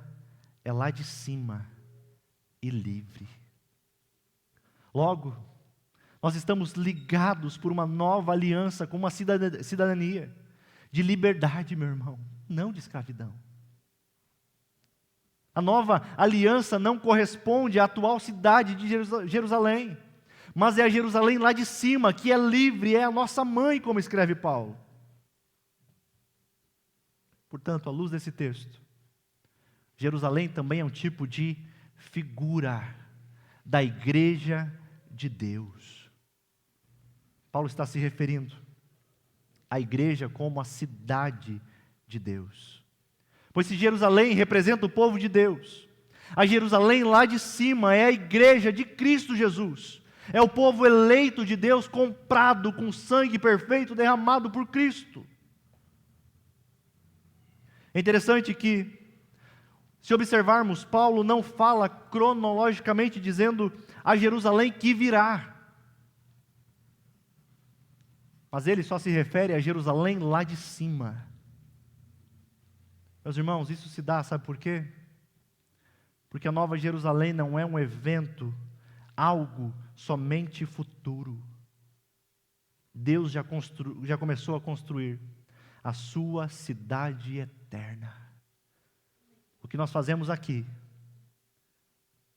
é lá de cima e livre. Logo, nós estamos ligados por uma nova aliança, com uma cidadania de liberdade, meu irmão, não de escravidão. A nova aliança não corresponde à atual cidade de Jerusalém, mas é a Jerusalém lá de cima, que é livre, é a nossa mãe, como escreve Paulo. Portanto, à luz desse texto, Jerusalém também é um tipo de figura da igreja de Deus. Paulo está se referindo à igreja como a cidade de Deus. Pois se Jerusalém representa o povo de Deus, a Jerusalém lá de cima é a igreja de Cristo Jesus. É o povo eleito de Deus, comprado com sangue perfeito derramado por Cristo. É interessante que, se observarmos, Paulo não fala cronologicamente dizendo a Jerusalém que virá. Mas ele só se refere a Jerusalém lá de cima. Meus irmãos, isso se dá, sabe por quê? Porque a Nova Jerusalém não é um evento, algo somente futuro. Deus já começou a construir a sua cidade eterna. O que nós fazemos aqui,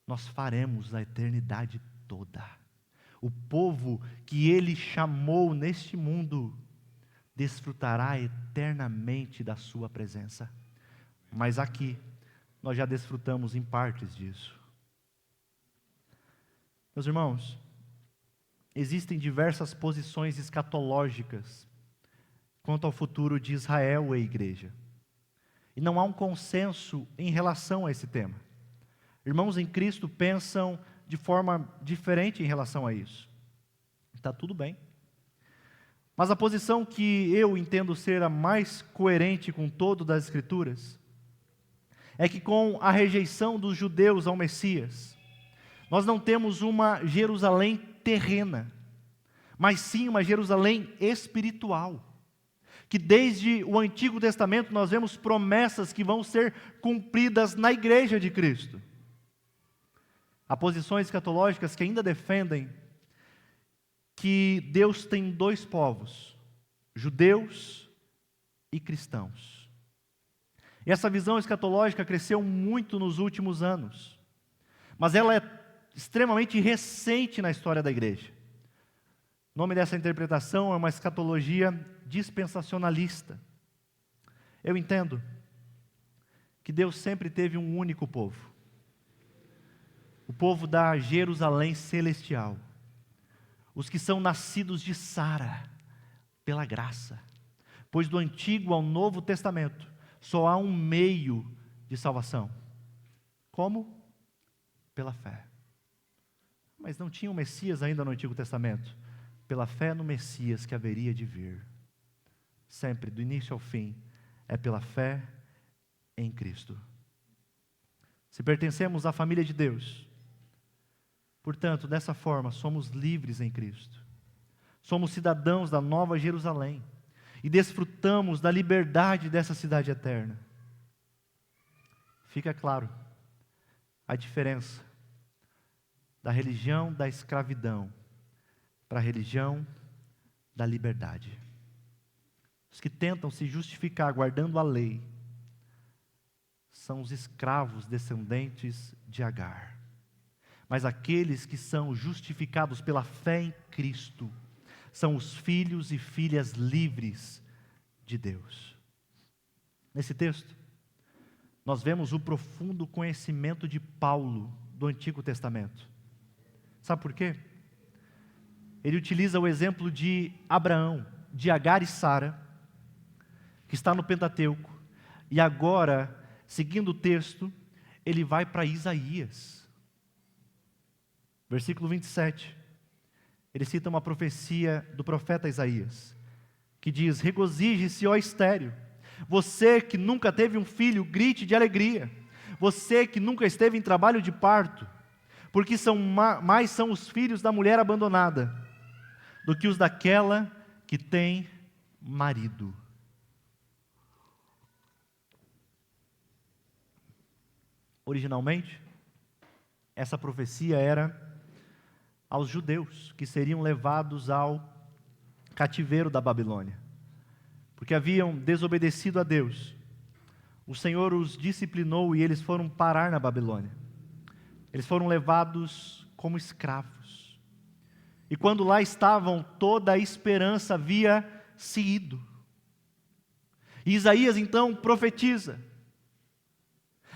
nós faremos a eternidade toda. O povo que Ele chamou neste mundo, desfrutará eternamente da sua presença. Mas aqui, nós já desfrutamos em partes disso. Meus irmãos, existem diversas posições escatológicas quanto ao futuro de Israel e a igreja. E não há um consenso em relação a esse tema. Irmãos em Cristo pensam de forma diferente em relação a isso. Está tudo bem. Mas a posição que eu entendo ser a mais coerente com todo das Escrituras é que com a rejeição dos judeus ao Messias, nós não temos uma Jerusalém terrena, mas sim uma Jerusalém espiritual. Que desde o Antigo Testamento nós vemos promessas que vão ser cumpridas na igreja de Cristo. Há posições escatológicas que ainda defendem que Deus tem dois povos, judeus e cristãos. E essa visão escatológica cresceu muito nos últimos anos, mas ela é extremamente recente na história da igreja. O nome dessa interpretação é uma escatologia dispensacionalista. Eu entendo que Deus sempre teve um único povo, o povo da Jerusalém celestial, os que são nascidos de Sara, pela graça, pois do Antigo ao Novo Testamento só há um meio de salvação. Como? Pela fé. Mas não tinha um Messias ainda no Antigo Testamento. Pela fé no Messias que haveria de vir. Sempre, do início ao fim, é pela fé em Cristo. Se pertencemos à família de Deus, portanto, dessa forma, somos livres em Cristo. Somos cidadãos da Nova Jerusalém e desfrutamos da liberdade dessa cidade eterna. Fica claro a diferença da religião da escravidão para a religião da liberdade. Os que tentam se justificar guardando a lei são os escravos descendentes de Agar. Mas aqueles que são justificados pela fé em Cristo são os filhos e filhas livres de Deus. Nesse texto, nós vemos o profundo conhecimento de Paulo do Antigo Testamento. Sabe por quê? Ele utiliza o exemplo de Abraão, de Agar e Sara, que está no Pentateuco, e agora, seguindo o texto, ele vai para Isaías. Versículo 27, ele cita uma profecia do profeta Isaías, que diz: regozije-se, ó estéril, você que nunca teve um filho, grite de alegria, você que nunca esteve em trabalho de parto, porque mais são os filhos da mulher abandonada, do que os daquela que tem marido. Originalmente, essa profecia era aos judeus que seriam levados ao cativeiro da Babilônia, porque haviam desobedecido a Deus. O Senhor os disciplinou e eles foram parar na Babilônia. Eles foram levados como escravos. E quando lá estavam, toda a esperança havia se ido. E Isaías então profetiza: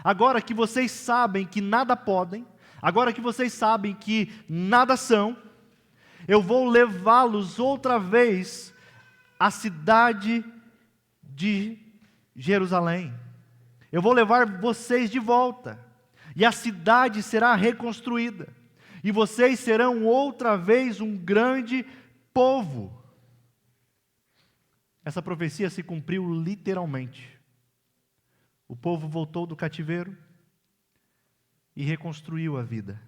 agora que vocês sabem que nada podem, agora que vocês sabem que nada são, eu vou levá-los outra vez à cidade de Jerusalém. Eu vou levar vocês de volta, e a cidade será reconstruída, e vocês serão outra vez um grande povo. Essa profecia se cumpriu literalmente. O povo voltou do cativeiro e reconstruiu a vida.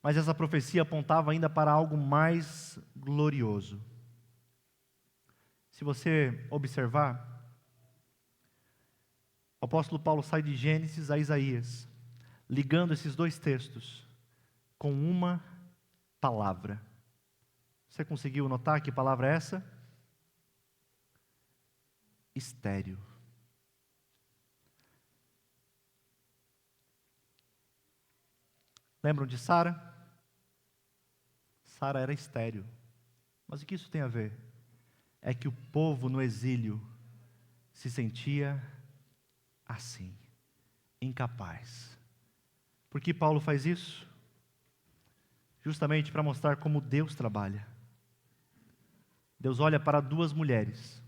Mas essa profecia apontava ainda para algo mais glorioso. Se você observar, o apóstolo Paulo sai de Gênesis a Isaías, ligando esses dois textos com uma palavra. Você conseguiu notar que palavra é essa? Estéril. Lembram de Sara? Sara era estéril. Mas o que isso tem a ver? É que o povo no exílio se sentia assim, incapaz. Por que Paulo faz isso? Justamente para mostrar como Deus trabalha. Deus olha para duas mulheres,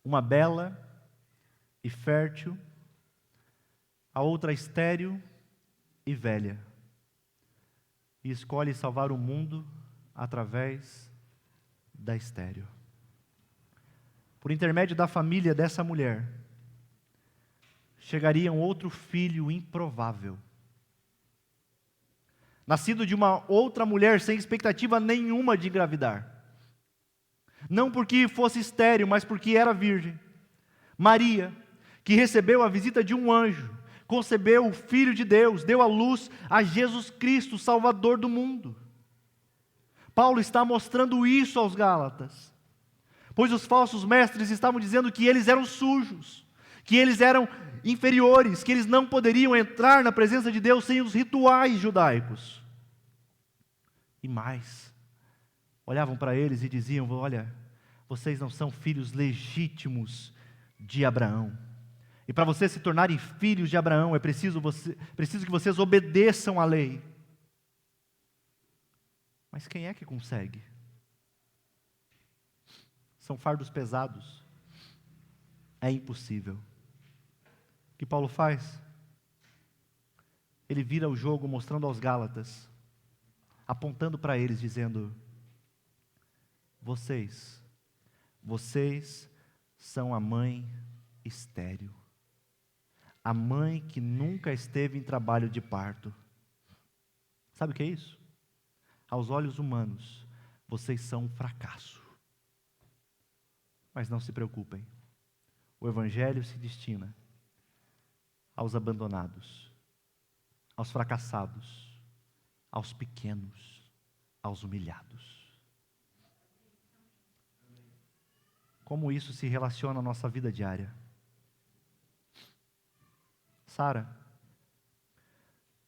uma bela e fértil, a outra estéril e velha, e escolhe salvar o mundo através da estéril. Por intermédio da família dessa mulher, chegaria um outro filho improvável, nascido de uma outra mulher sem expectativa nenhuma de engravidar. Não porque fosse estéril, mas porque era virgem. Maria, que recebeu a visita de um anjo, concebeu o Filho de Deus, deu à luz a Jesus Cristo, Salvador do mundo. Paulo está mostrando isso aos Gálatas, pois os falsos mestres estavam dizendo que eles eram sujos, que eles eram inferiores, que eles não poderiam entrar na presença de Deus sem os rituais judaicos. E mais, olhavam para eles e diziam: olha, vocês não são filhos legítimos de Abraão. E para vocês se tornarem filhos de Abraão, é preciso que vocês obedeçam à lei. Mas quem é que consegue? São fardos pesados. É impossível. O que Paulo faz? Ele vira o jogo mostrando aos Gálatas, apontando para eles, dizendo: vocês são a mãe estéril, a mãe que nunca esteve em trabalho de parto. Sabe o que é isso? Aos olhos humanos, vocês são um fracasso. Mas não se preocupem, o Evangelho se destina aos abandonados, aos fracassados, aos pequenos, aos humilhados. Como isso se relaciona à nossa vida diária? Sara,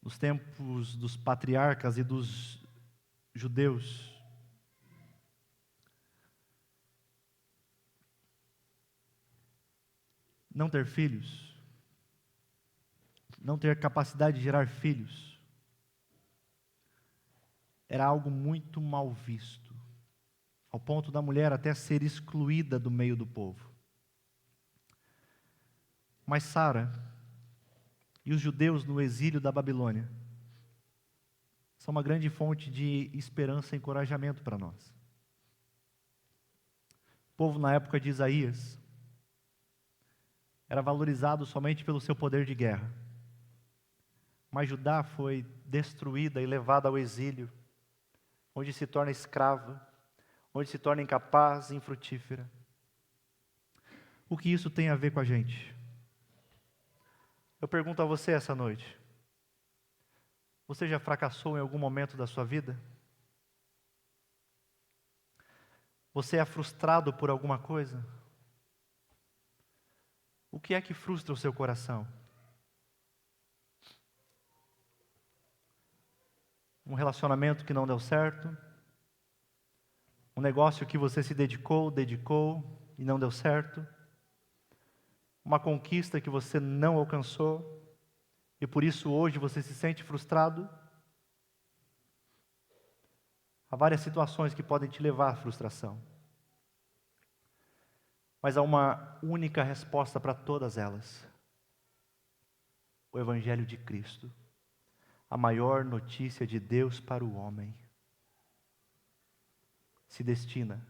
nos tempos dos patriarcas e dos judeus, não ter filhos, não ter capacidade de gerar filhos, era algo muito mal visto, ao ponto da mulher até ser excluída do meio do povo. Mas Sara e os judeus no exílio da Babilônia são uma grande fonte de esperança e encorajamento para nós. O povo na época de Isaías era valorizado somente pelo seu poder de guerra. Mas Judá foi destruída e levada ao exílio, onde se torna escrava, onde se torna incapaz e infrutífera. O que isso tem a ver com a gente? Eu pergunto a você essa noite: você já fracassou em algum momento da sua vida? Você é frustrado por alguma coisa? O que é que frustra o seu coração? Um relacionamento que não deu certo? Um negócio que você se dedicou e não deu certo? Uma conquista que você não alcançou e por isso hoje você se sente frustrado? Há várias situações que podem te levar à frustração. Mas há uma única resposta para todas elas: o Evangelho de Cristo, a maior notícia de Deus para o homem, se destina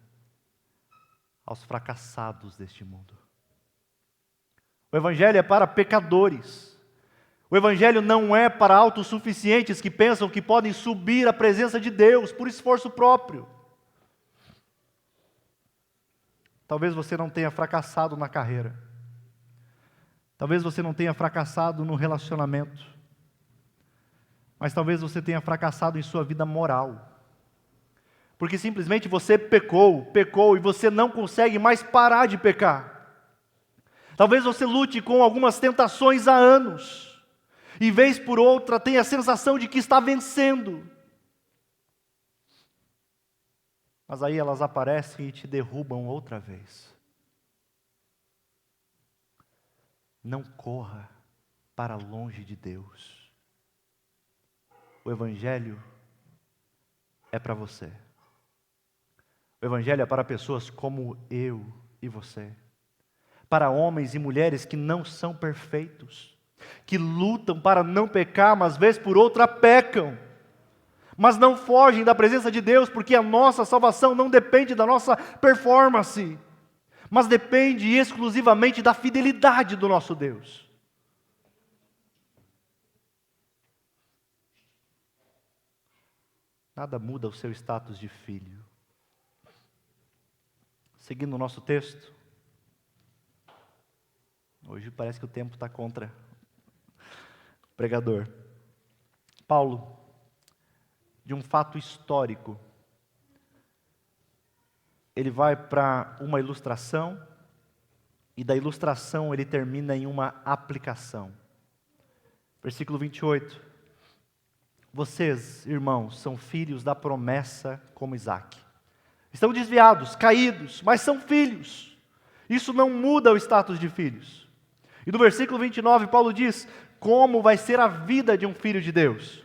aos fracassados deste mundo. O Evangelho é para pecadores. O Evangelho não é para autossuficientes que pensam que podem subir à presença de Deus por esforço próprio. Talvez você não tenha fracassado na carreira. Talvez você não tenha fracassado no relacionamento. Mas talvez você tenha fracassado em sua vida moral. Porque simplesmente você pecou e você não consegue mais parar de pecar. Talvez você lute com algumas tentações há anos. E vez por outra tem a sensação de que está vencendo. Mas aí elas aparecem e te derrubam outra vez. Não corra para longe de Deus. O Evangelho é para você. O Evangelho é para pessoas como eu e você. Para homens e mulheres que não são perfeitos, que lutam para não pecar, mas vez por outra pecam. mas não fogem da presença de Deus, porque a nossa salvação não depende da nossa performance, mas depende exclusivamente da fidelidade do nosso Deus. Nada muda o seu status de filho. Seguindo o nosso texto, hoje parece que o tempo está contra o pregador. Paulo, de um fato histórico, ele vai para uma ilustração, e da ilustração ele termina em uma aplicação. Versículo 28. Vocês, irmãos, são filhos da promessa como Isaque. Estão desviados, caídos, mas são filhos. Isso não muda o status de filhos. E no versículo 29, Paulo diz: como vai ser a vida de um filho de Deus?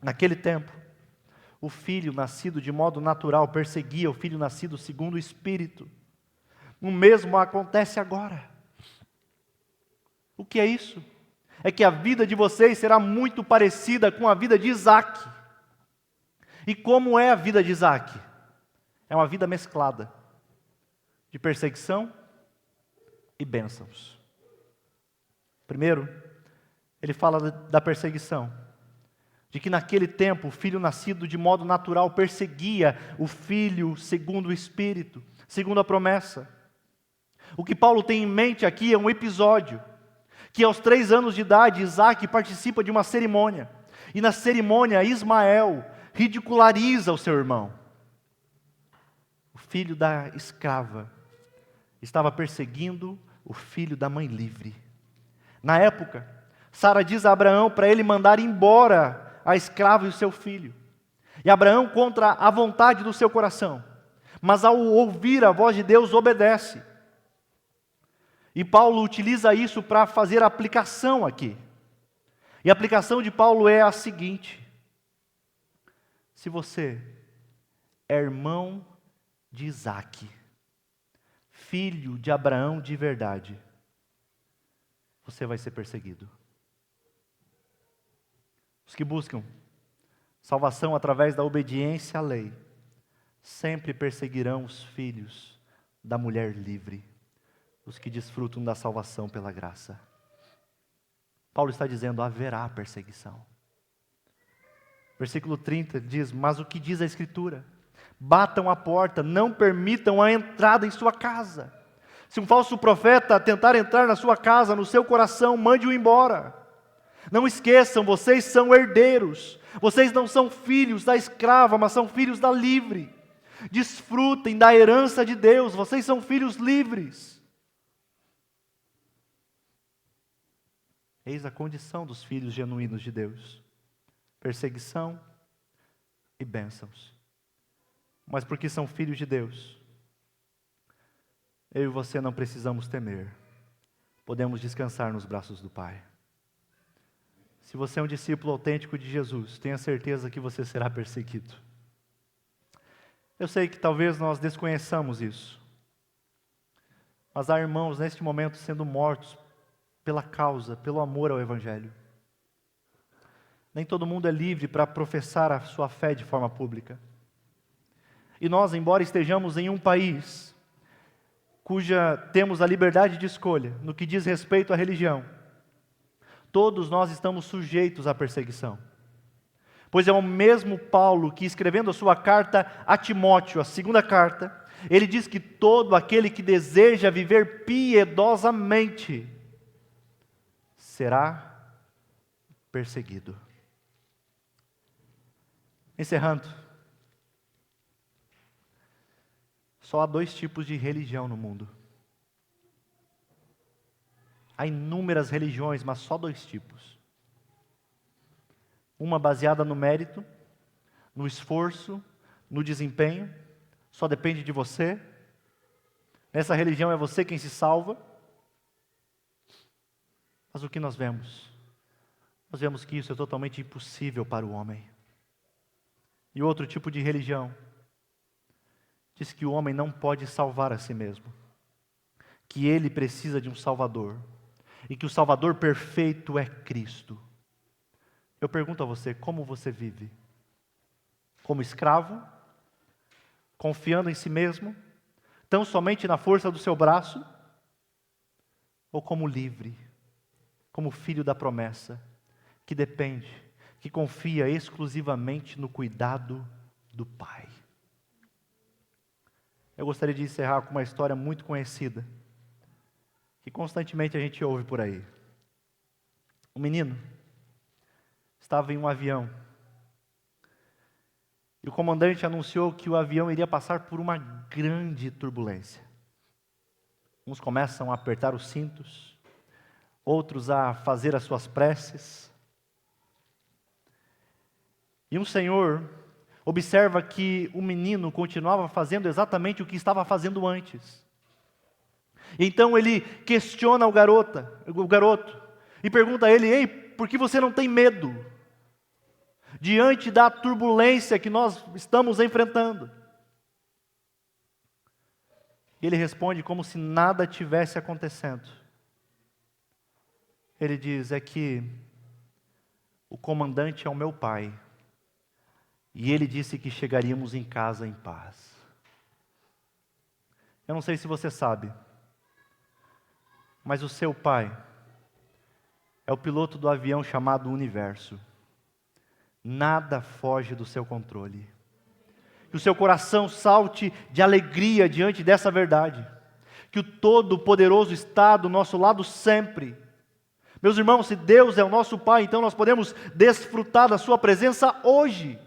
Naquele tempo, o filho nascido de modo natural perseguia o filho nascido segundo o Espírito. O mesmo acontece agora. O que é isso? É que a vida de vocês será muito parecida com a vida de Isaque. E como é a vida de Isaque? É uma vida mesclada de perseguição e bênçãos. Primeiro, ele fala da perseguição, de que naquele tempo o filho nascido de modo natural perseguia o filho segundo o Espírito, segundo a promessa. O que Paulo tem em mente aqui é um episódio, que aos 3 anos de idade, Isaque participa de uma cerimônia, e na cerimônia Ismael ridiculariza o seu irmão. O filho da escrava estava perseguindo o filho da mãe livre. Na época, Sara diz a Abraão para ele mandar embora a escrava e o seu filho. E Abraão, contra a vontade do seu coração, mas ao ouvir a voz de Deus, obedece. E Paulo utiliza isso para fazer a aplicação aqui. E a aplicação de Paulo é a seguinte: se você é irmão de Isaque, filho de Abraão de verdade, você vai ser perseguido. Os que buscam salvação através da obediência à lei sempre perseguirão os filhos da mulher livre, os que desfrutam da salvação pela graça. Paulo está dizendo: haverá perseguição. Versículo 30 diz: mas o que diz a Escritura? Batam a porta, não permitam a entrada em sua casa. Se um falso profeta tentar entrar na sua casa, no seu coração, mande-o embora. Não esqueçam, vocês são herdeiros. Vocês não são filhos da escrava, mas são filhos da livre. Desfrutem da herança de Deus, vocês são filhos livres. Eis a condição dos filhos genuínos de Deus: perseguição e bênçãos. Mas porque são filhos de Deus, eu e você não precisamos temer. Podemos descansar nos braços do Pai. Se você é um discípulo autêntico de Jesus, tenha certeza que você será perseguido. Eu sei que talvez nós desconheçamos isso, mas há irmãos neste momento sendo mortos pela causa, pelo amor ao Evangelho. Nem todo mundo é livre para professar a sua fé de forma pública. E nós, embora estejamos em um país temos a liberdade de escolha no que diz respeito à religião, todos nós estamos sujeitos à perseguição. Pois é o mesmo Paulo que, escrevendo a sua carta a Timóteo, a segunda carta, ele diz que todo aquele que deseja viver piedosamente será perseguido. Encerrando, só há 2 tipos de religião no mundo. Há inúmeras religiões, mas só 2 tipos. Uma baseada no mérito, no esforço, no desempenho, só depende de você. Nessa religião é você quem se salva. Mas o que nós vemos? Nós vemos que isso é totalmente impossível para o homem. E outro tipo de religião diz que o homem não pode salvar a si mesmo, que ele precisa de um Salvador, e que o Salvador perfeito é Cristo. Eu pergunto a você: como você vive? Como escravo, confiando em si mesmo, tão somente na força do seu braço, ou como livre, como filho da promessa, que depende, que confia exclusivamente no cuidado do Pai. Eu gostaria de encerrar com uma história muito conhecida, que constantemente a gente ouve por aí. Um menino estava em um avião, e o comandante anunciou que o avião iria passar por uma grande turbulência. Uns começam a apertar os cintos, outros a fazer as suas preces. E um senhor observa que o menino continuava fazendo exatamente o que estava fazendo antes. Então ele questiona o garoto e pergunta a ele: ei, por que você não tem medo diante da turbulência que nós estamos enfrentando? E ele responde como se nada tivesse acontecendo. Ele diz: é que o comandante é o meu pai, e ele disse que chegaríamos em casa em paz. Eu não sei se você sabe, mas o seu pai é o piloto do avião chamado Universo. Nada foge do seu controle. Que o seu coração salte de alegria diante dessa verdade. Que o Todo-Poderoso está do nosso lado sempre. Meus irmãos, se Deus é o nosso Pai, então nós podemos desfrutar da sua presença hoje.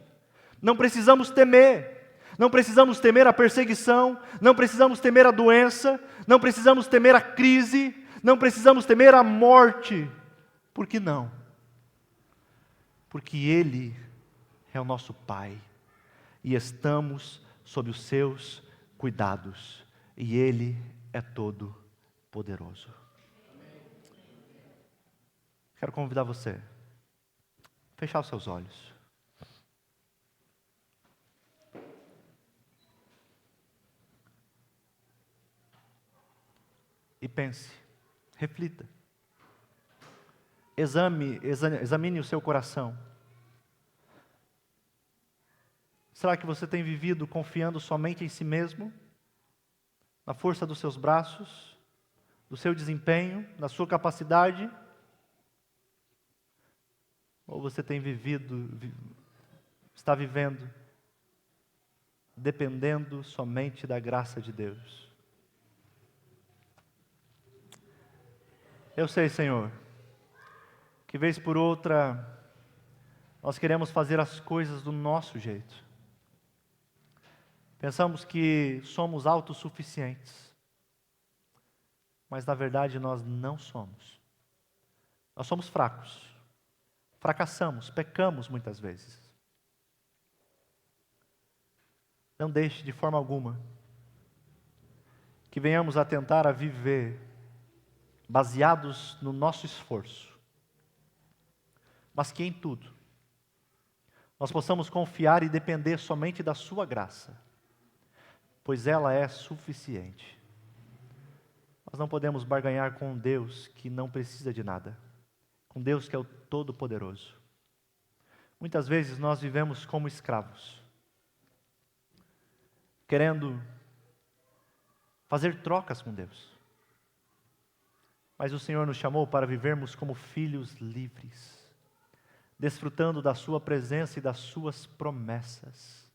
Não precisamos temer. Não precisamos temer a perseguição. Não precisamos temer a doença. Não precisamos temer a crise. Não precisamos temer a morte. Por que não? Porque Ele é o nosso Pai. E estamos sob os seus cuidados. E Ele é todo poderoso. Quero convidar você a fechar os seus olhos. E pense, reflita. Examine o seu coração. Será que você tem vivido confiando somente em si mesmo? Na força dos seus braços? Do seu desempenho? Na sua capacidade? Ou você tem está vivendo dependendo somente da graça de Deus? Eu sei, Senhor, que vez por outra nós queremos fazer as coisas do nosso jeito. Pensamos que somos autossuficientes, mas na verdade nós não somos. Nós somos fracos, fracassamos, pecamos muitas vezes. Não deixe de forma alguma que venhamos a tentar a viver baseados no nosso esforço, mas que em tudo nós possamos confiar e depender somente da sua graça, pois ela é suficiente. Nós não podemos barganhar com um Deus que não precisa de nada, com Deus que é o Todo-Poderoso. Muitas vezes nós vivemos como escravos, querendo fazer trocas com Deus. Mas o Senhor nos chamou para vivermos como filhos livres, desfrutando da sua presença e das suas promessas.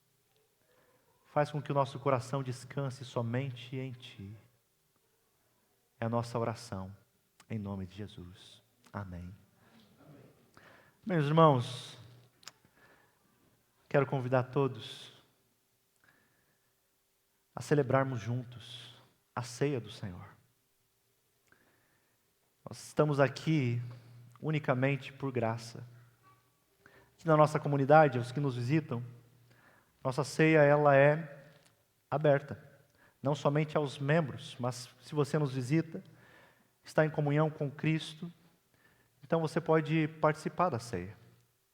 Faz com que o nosso coração descanse somente em Ti. É a nossa oração, em nome de Jesus. Amém. Meus irmãos, quero convidar todos a celebrarmos juntos a ceia do Senhor. Nós estamos aqui unicamente por graça. Aqui na nossa comunidade, os que nos visitam, nossa ceia ela é aberta, não somente aos membros, mas se você nos visita, está em comunhão com Cristo, então você pode participar da ceia.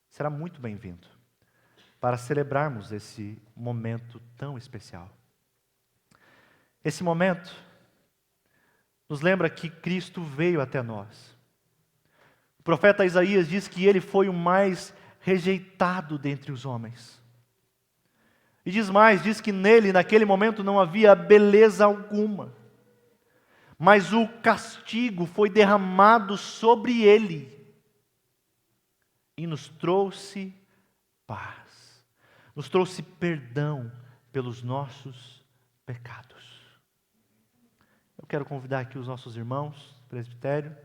Será muito bem-vindo para celebrarmos esse momento tão especial. Esse momento nos lembra que Cristo veio até nós. O profeta Isaías diz que ele foi o mais rejeitado dentre os homens. E diz mais, diz que nele, naquele momento, não havia beleza alguma. Mas o castigo foi derramado sobre ele e nos trouxe paz, nos trouxe perdão pelos nossos pecados. Eu quero convidar aqui os nossos irmãos, presbitério.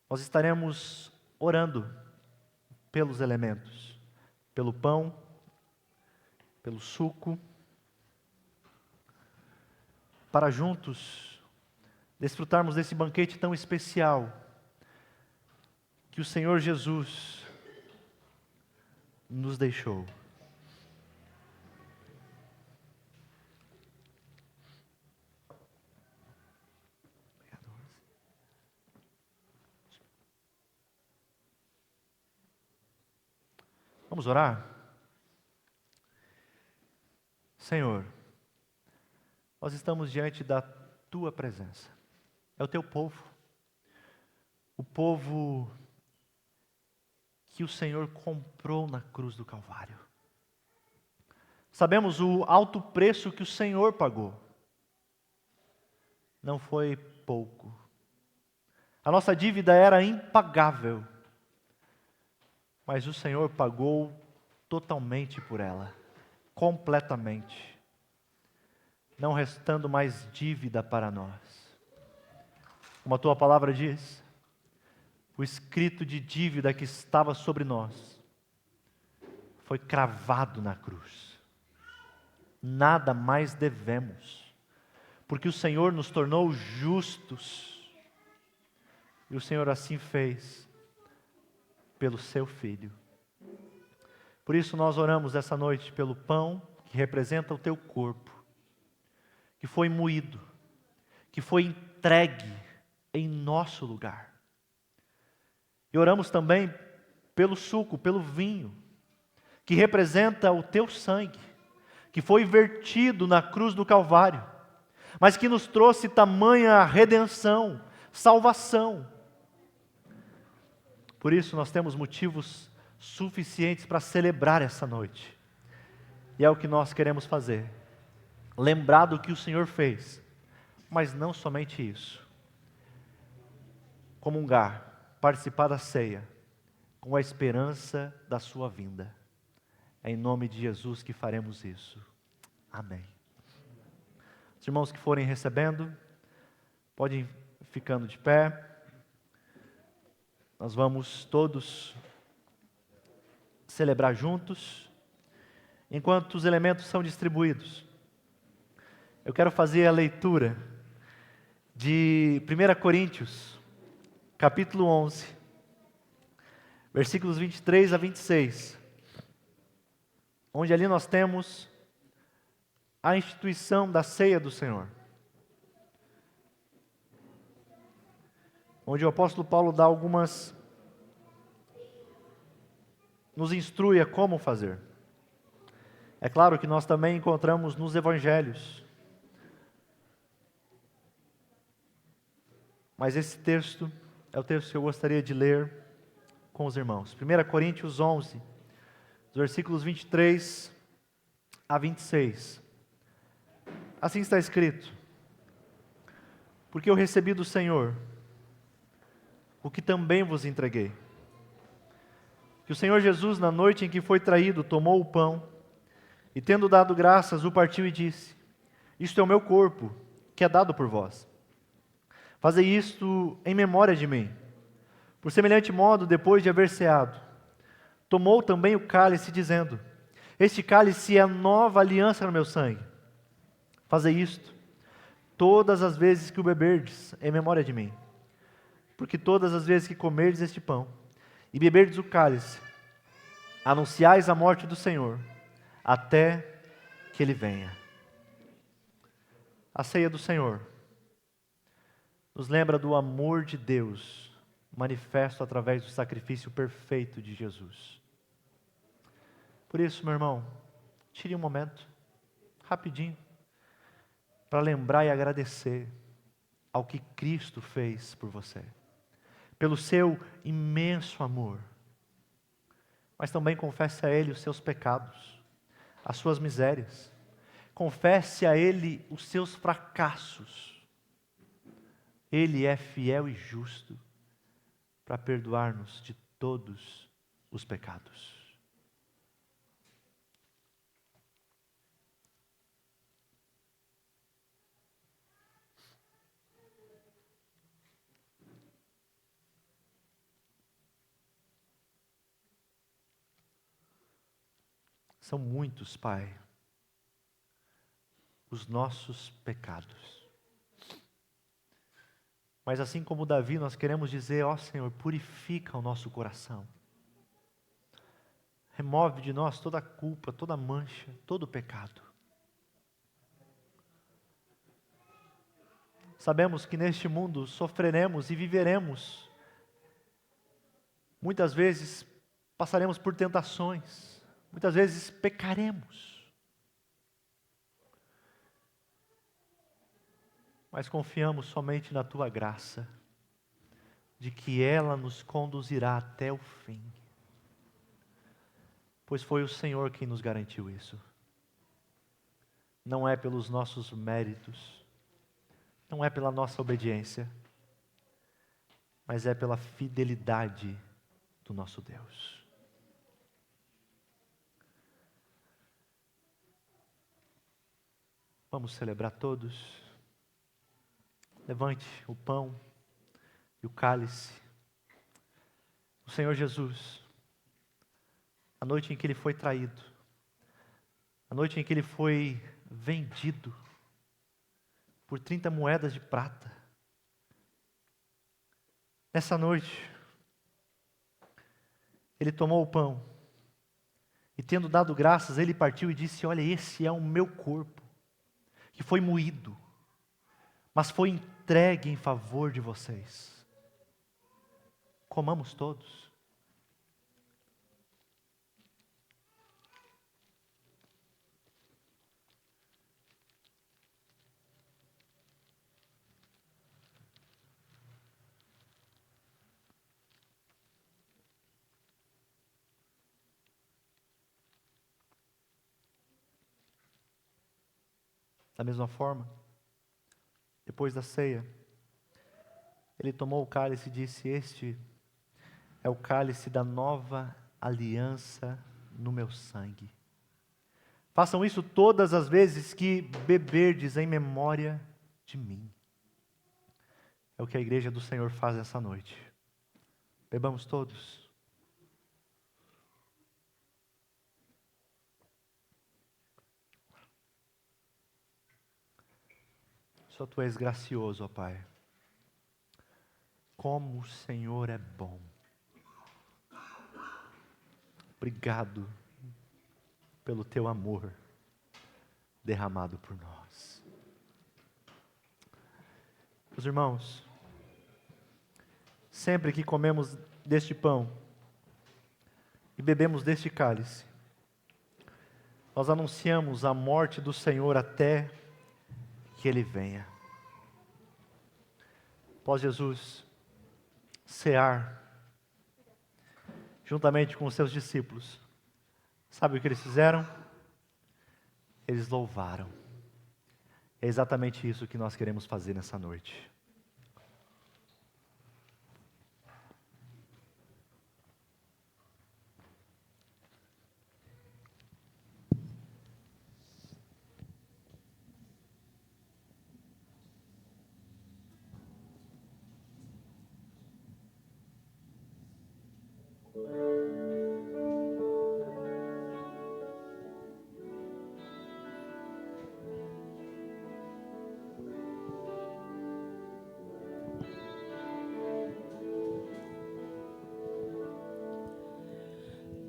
Nós estaremos orando pelos elementos, pelo pão, pelo suco, para juntos desfrutarmos desse banquete tão especial que o Senhor Jesus nos deixou. Vamos orar? Senhor, nós estamos diante da Tua presença. É o Teu povo. O povo que o Senhor comprou na cruz do Calvário. Sabemos o alto preço que o Senhor pagou. Não foi pouco. A nossa dívida era impagável. Mas o Senhor pagou totalmente por ela. Completamente. Não restando mais dívida para nós. Como a Tua palavra diz, o escrito de dívida que estava sobre nós foi cravado na cruz. Nada mais devemos, porque o Senhor nos tornou justos. E o Senhor assim fez pelo Seu Filho. Por isso nós oramos essa noite pelo pão que representa o Teu corpo, que foi moído, que foi entregue em nosso lugar. E oramos também pelo suco, pelo vinho, que representa o Teu sangue, que foi vertido na cruz do Calvário, mas que nos trouxe tamanha redenção, salvação. Por isso nós temos motivos suficientes para celebrar essa noite. E é o que nós queremos fazer. Lembrar do que o Senhor fez, mas não somente isso. Comungar, participar da ceia, com a esperança da sua vinda. É em nome de Jesus que faremos isso. Amém. Os irmãos que forem recebendo, podem ir ficando de pé. Nós vamos todos celebrar juntos, enquanto os elementos são distribuídos. Eu quero fazer a leitura de 1 Coríntios, capítulo 11, versículos 23 a 26, onde ali nós temos a instituição da ceia do Senhor, onde o apóstolo Paulo dá nos instrui a como fazer. É claro que nós também encontramos nos evangelhos, mas esse texto é o texto que eu gostaria de ler com os irmãos. 1 Coríntios 11, versículos 23 a 26. Assim está escrito: porque eu recebi do Senhor o que também vos entreguei. Que o Senhor Jesus, na noite em que foi traído, tomou o pão e, tendo dado graças, o partiu e disse: isto é o meu corpo, que é dado por vós. Fazei isto em memória de mim. Por semelhante modo, depois de haver ceado, tomou também o cálice, dizendo: este cálice é a nova aliança no meu sangue. Fazei isto todas as vezes que o beberdes, em memória de mim. Porque todas as vezes que comerdes este pão e beberdes o cálice, anunciais a morte do Senhor, até que Ele venha. A ceia do Senhor nos lembra do amor de Deus, manifesto através do sacrifício perfeito de Jesus. Por isso, meu irmão, tire um momento, rapidinho, para lembrar e agradecer ao que Cristo fez por você, pelo seu imenso amor. Mas também confesse a Ele os seus pecados, as suas misérias. Confesse a Ele os seus fracassos. Ele é fiel e justo para perdoar-nos de todos os pecados. São muitos, Pai, os nossos pecados. Mas assim como Davi, nós queremos dizer: ó Senhor, purifica o nosso coração. Remove de nós toda a culpa, toda a mancha, todo o pecado. Sabemos que neste mundo sofreremos e viveremos. Muitas vezes passaremos por tentações. Muitas vezes pecaremos. Mas confiamos somente na Tua graça, de que ela nos conduzirá até o fim. Pois foi o Senhor quem nos garantiu isso. Não é pelos nossos méritos, não é pela nossa obediência, mas é pela fidelidade do nosso Deus. Vamos celebrar todos. Levante o pão e o cálice. O Senhor Jesus, a noite em que Ele foi traído, a noite em que Ele foi vendido por 30 moedas de prata. Nessa noite, Ele tomou o pão e, tendo dado graças, Ele partiu e disse: olha, esse é o meu corpo, que foi moído, mas foi entregue em favor de vocês. Comamos todos. Da mesma forma, depois da ceia, Ele tomou o cálice e disse: este é o cálice da nova aliança no meu sangue. Façam isso todas as vezes que beberdes em memória de mim. É o que a igreja do Senhor faz essa noite. Bebamos todos. Só Tu és gracioso, ó Pai. Como o Senhor é bom. Obrigado pelo Teu amor derramado por nós. Meus irmãos, sempre que comemos deste pão e bebemos deste cálice, nós anunciamos a morte do Senhor até que Ele venha. Após Jesus cear, juntamente com os seus discípulos, sabe o que eles fizeram? Eles louvaram. É exatamente isso que nós queremos fazer nessa noite.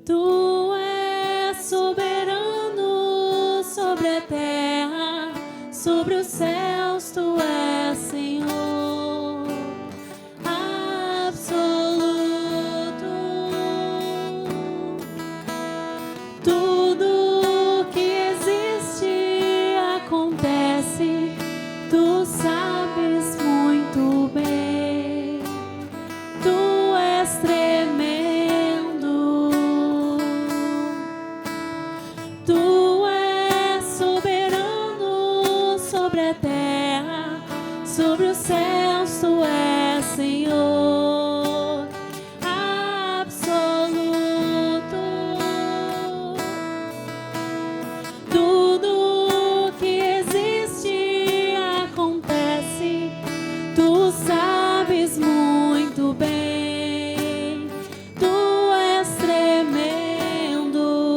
Tu és soberano sobre a terra, sobre os céus, Tu és Senhor absoluto. Tudo que existe acontece, Tu sabes muito bem. Tu és tremendo. Tu sobre a terra, sobre os céus, tu és Senhor absoluto. Tudo que existe acontece, tu sabes muito bem, tu és tremendo.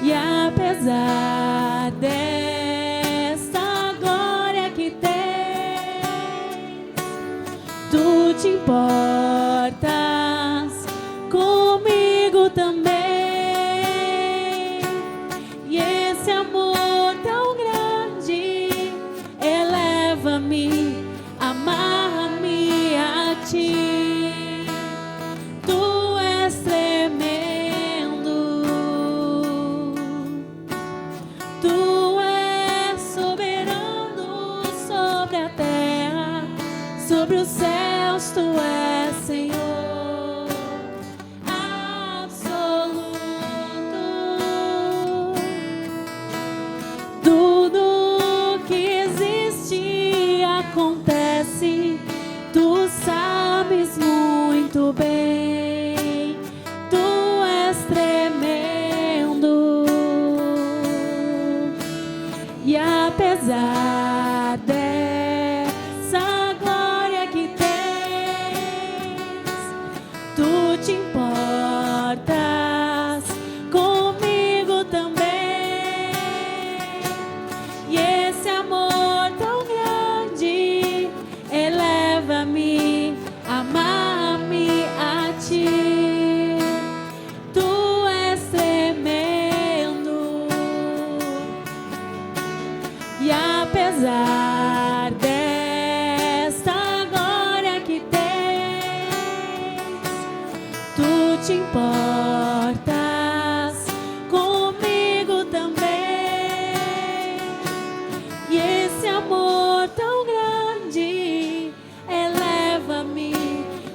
E apesar desta glória que tens, tu te importas comigo também. E esse amor tão grande eleva-me, amarra-me a ti. Tu és tremendo. Tu és soberano sobre a terra, sobre os céus, tu és Senhor absoluto. Tudo que existe acontece, tu sabes muito bem, tu és tremendo. E apesar dessa glória que tens, tu te importas comigo também. E esse amor tão grande eleva-me, amarra-me a ti. Tu és tremendo. E apesar desta glória que tens, tu te importas comigo também. E esse amor tão grande eleva-me,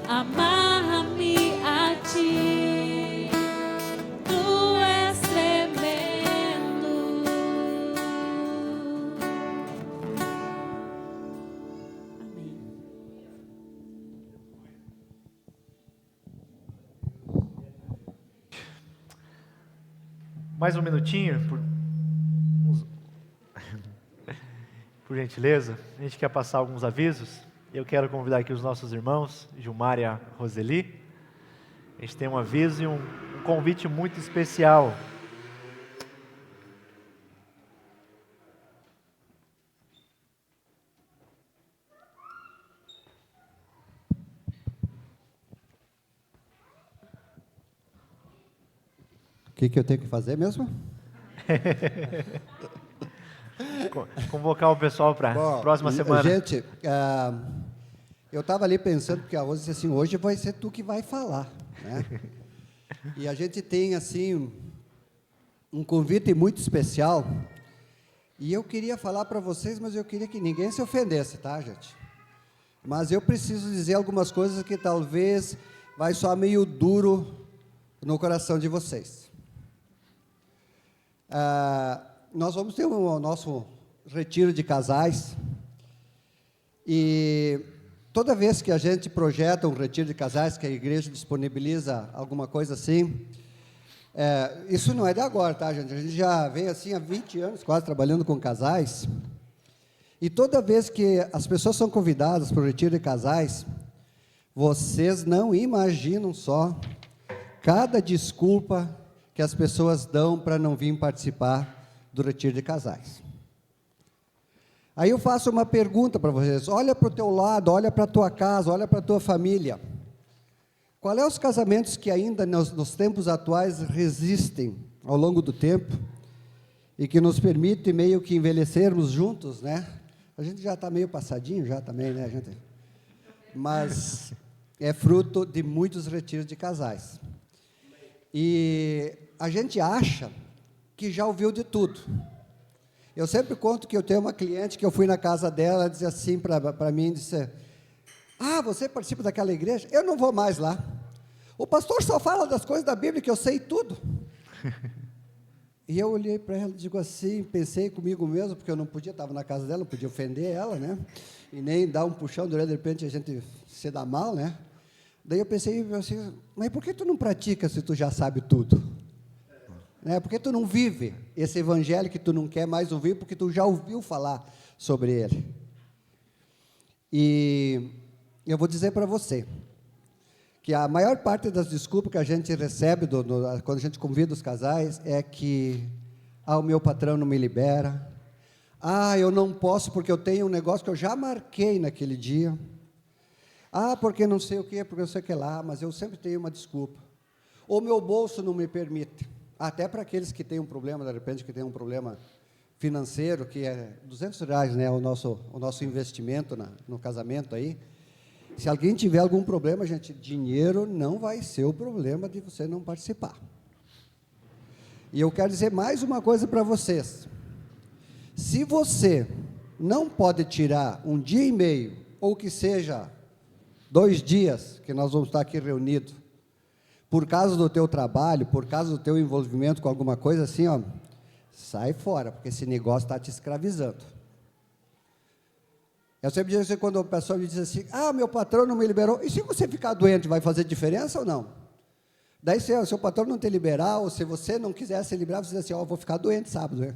amarra-me a ti. Tu és tremendo. Amém. Mais um minutinho, por gentileza. A gente quer passar alguns avisos. Eu quero convidar aqui os nossos irmãos, Gilmar e a Roseli. A gente tem um aviso e um convite muito especial. O que eu tenho que fazer mesmo? Convocar o pessoal para a próxima semana. Gente, eu estava ali pensando, porque a Rose disse assim, hoje vai ser tu que vai falar, né? E a gente tem, assim, um convite muito especial, e eu queria falar para vocês, mas eu queria que ninguém se ofendesse, tá, gente? Mas eu preciso dizer algumas coisas que talvez vai soar meio duro no coração de vocês. Nós vamos ter o nosso retiro de casais, e toda vez que a gente projeta um retiro de casais, que a igreja disponibiliza alguma coisa assim, isso não é de agora, tá, gente? A gente já vem assim há 20 anos quase trabalhando com casais, e toda vez que as pessoas são convidadas para o retiro de casais, vocês não imaginam só cada desculpa que as pessoas dão para não vir participar do retiro de casais. Aí eu faço uma pergunta para vocês, olha para o teu lado, olha para a tua casa, olha para a tua família. Qual é os casamentos que ainda nos tempos atuais resistem ao longo do tempo e que nos permitem meio que envelhecermos juntos, né? A gente já está meio passadinho já também, né, gente? Mas é fruto de muitos retiros de casais. E a gente acha que já ouviu de tudo. Eu sempre conto que eu tenho uma cliente que eu fui na casa dela, ela disse assim para mim, disse, você participa daquela igreja? Eu não vou mais lá. O pastor só fala das coisas da Bíblia que eu sei tudo. E eu olhei para ela e digo assim, pensei comigo mesmo, porque eu não podia, estava na casa dela, não podia ofender ela, né? E nem dar um puxão de orelha, de repente a gente se dá mal, né? Daí eu pensei assim, mas por que tu não pratica se tu já sabe tudo? Né? Por que tu não vive esse evangelho que tu não quer mais ouvir, porque tu já ouviu falar sobre ele? E eu vou dizer para você, que a maior parte das desculpas que a gente recebe quando a gente convida os casais é que o meu patrão não me libera, eu não posso porque eu tenho um negócio que eu já marquei naquele dia, porque não sei o que, porque eu sei o que lá, mas eu sempre tenho uma desculpa, ou meu bolso não me permite, até para aqueles que têm um problema, de repente, que tem um problema financeiro, que é R$200, né, o nosso investimento no casamento aí. Se alguém tiver algum problema, gente, dinheiro não vai ser o problema de você não participar. E eu quero dizer mais uma coisa para vocês. Se você não pode tirar um dia e meio, ou que seja 2 dias, que nós vamos estar aqui reunidos, por causa do teu trabalho, por causa do teu envolvimento com alguma coisa assim, sai fora, porque esse negócio está te escravizando. Eu sempre digo assim, quando a pessoa me diz assim, meu patrão não me liberou, e se você ficar doente, vai fazer diferença ou não? Daí, se o seu patrão não te liberar, ou se você não quiser se liberar, você diz assim, vou ficar doente sábado, né?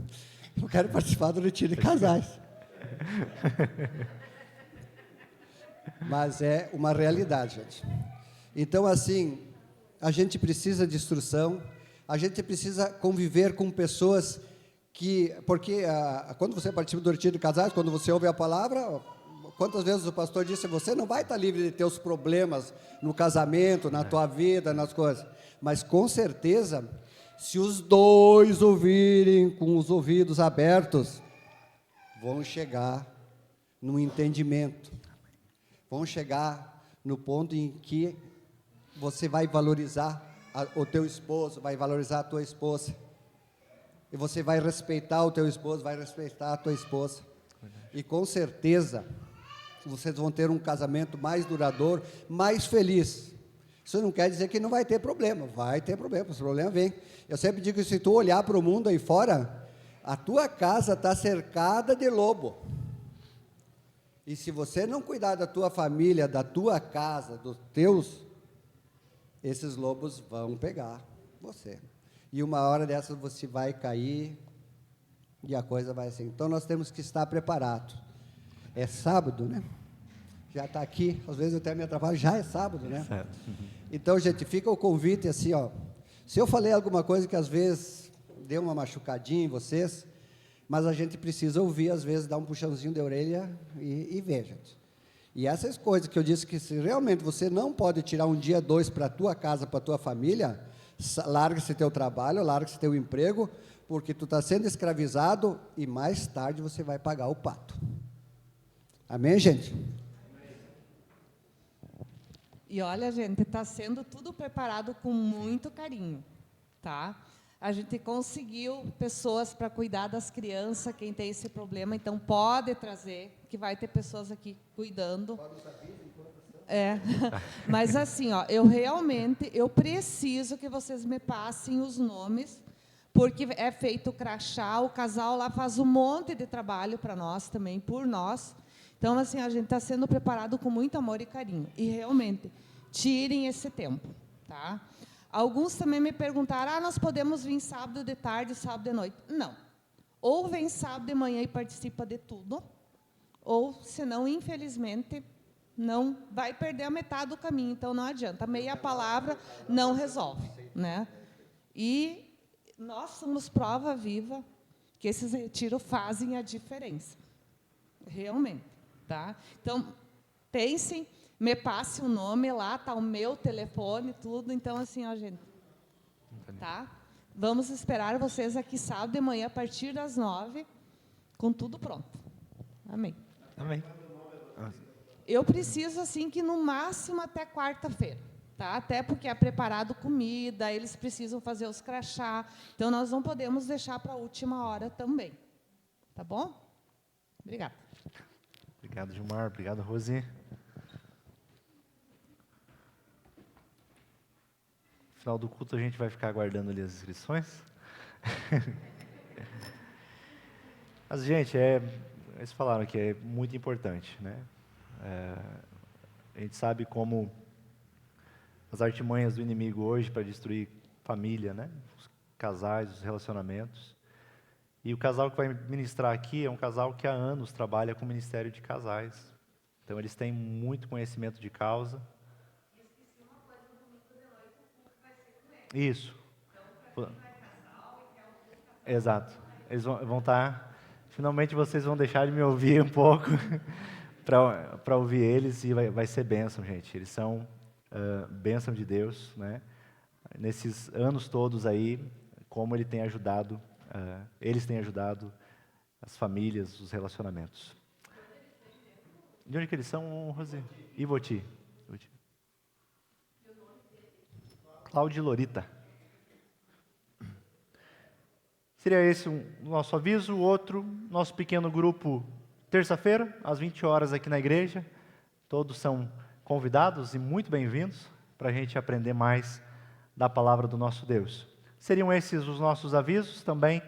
Eu quero participar do retiro de casais. Mas é uma realidade, gente. Então, assim, a gente precisa de instrução, a gente precisa conviver com pessoas porque quando você participa do retiro de casais, quando você ouve a palavra, quantas vezes o pastor disse, você não vai estar livre de ter os problemas no casamento, na tua vida, nas coisas, mas com certeza, se os dois ouvirem com os ouvidos abertos, vão chegar no entendimento, vão chegar no ponto em que você vai valorizar o teu esposo, vai valorizar a tua esposa, e você vai respeitar o teu esposo, vai respeitar a tua esposa, e com certeza, vocês vão ter um casamento mais duradouro, mais feliz. Isso não quer dizer que não vai ter problema, vai ter problema, os problemas vêm. Eu sempre digo que se tu olhar para o mundo aí fora, a tua casa está cercada de lobo, e se você não cuidar da tua família, da tua casa, dos teus, esses lobos vão pegar você. E uma hora dessas você vai cair e a coisa vai assim. Então nós temos que estar preparados. É sábado, né? Já está aqui, às vezes eu até me atrapalho, já é sábado, né? Então, gente, fica o convite assim, se eu falei alguma coisa que às vezes deu uma machucadinha em vocês, mas a gente precisa ouvir, às vezes, dar um puxãozinho de orelha e ver, gente. E essas coisas que eu disse que se realmente você não pode tirar um dia, 2 para a tua casa, para a tua família, larga esse teu trabalho, larga esse teu emprego, porque tu está sendo escravizado e mais tarde você vai pagar o pato. Amém, gente? E olha, gente, está sendo tudo preparado com muito carinho, tá? A gente conseguiu pessoas para cuidar das crianças, quem tem esse problema, então pode trazer, que vai ter pessoas aqui cuidando. Mas assim, eu preciso que vocês me passem os nomes, porque é feito o crachá, o casal lá faz um monte de trabalho para nós também, por nós. Então, assim, a gente está sendo preparado com muito amor e carinho. E, realmente, tirem esse tempo, tá? Alguns também me perguntaram, nós podemos vir sábado de tarde, sábado de noite? Não. Ou vem sábado de manhã e participa de tudo, ou, senão, infelizmente, não vai perder a metade do caminho. Então, não adianta. Meia palavra não resolve, né? E nós somos prova viva que esses retiros fazem a diferença. Realmente. Tá? Então, pensem, me passe o nome lá, está o meu telefone, tudo. Então, assim, gente, tá? Vamos esperar vocês aqui sábado de manhã, a partir das 9, com tudo pronto. Amém. Amém. Eu preciso, assim, que no máximo até quarta-feira, tá? Até porque é preparado comida, eles precisam fazer os crachá, então nós não podemos deixar para a última hora também. Tá bom? Obrigada. Obrigado, Gilmar. Obrigado, Rosi. No final do culto, a gente vai ficar aguardando ali as inscrições. Mas, gente, eles falaram que é muito importante, né? A gente sabe como as artimanhas do inimigo hoje para destruir família, né? Os casais, os relacionamentos. E o casal que vai ministrar aqui é um casal que há anos trabalha com o Ministério de Casais. Então, eles têm muito conhecimento de causa. Isso. Exato. Eles vão estar... Finalmente, vocês vão deixar de me ouvir um pouco para ouvir eles e vai ser bênção, gente. Eles são bênção de Deus, né? Nesses anos todos aí, como eles têm ajudado as famílias, os relacionamentos. De onde que eles são, Rosê? Ivoti. Cláudia e Lorita. Seria esse o nosso aviso. O outro, nosso pequeno grupo, terça-feira, às 20 horas aqui na igreja. Todos são convidados e muito bem-vindos para a gente aprender mais da palavra do nosso Deus. Seriam esses os nossos avisos também,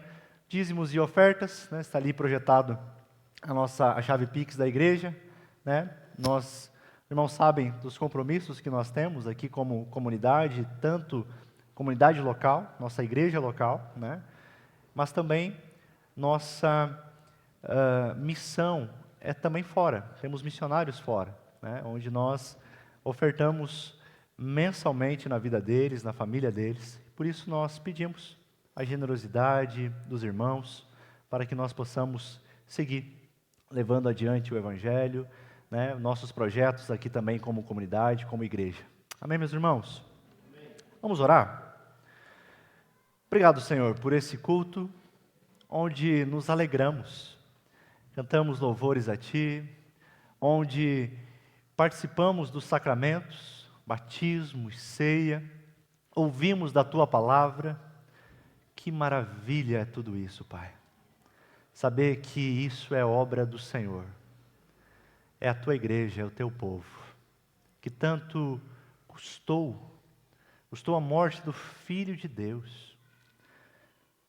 dízimos e ofertas, né? Está ali projetado a chave Pix da igreja, né? Nós, irmãos, sabem dos compromissos que nós temos aqui como comunidade, tanto comunidade local, nossa igreja local, né? Mas também nossa missão é também fora, temos missionários fora, né? Onde nós ofertamos mensalmente na vida deles, na família deles. Por isso nós pedimos a generosidade dos irmãos para que nós possamos seguir levando adiante o Evangelho, né? Nossos projetos aqui também como comunidade, como igreja. Amém, meus irmãos? Amém. Vamos orar? Obrigado, Senhor, por esse culto onde nos alegramos, cantamos louvores a Ti, onde participamos dos sacramentos, batismo e ceia, ouvimos da Tua palavra. Que maravilha é tudo isso, Pai. Saber que isso é obra do Senhor. É a Tua igreja, é o Teu povo, que tanto custou a morte do Filho de Deus.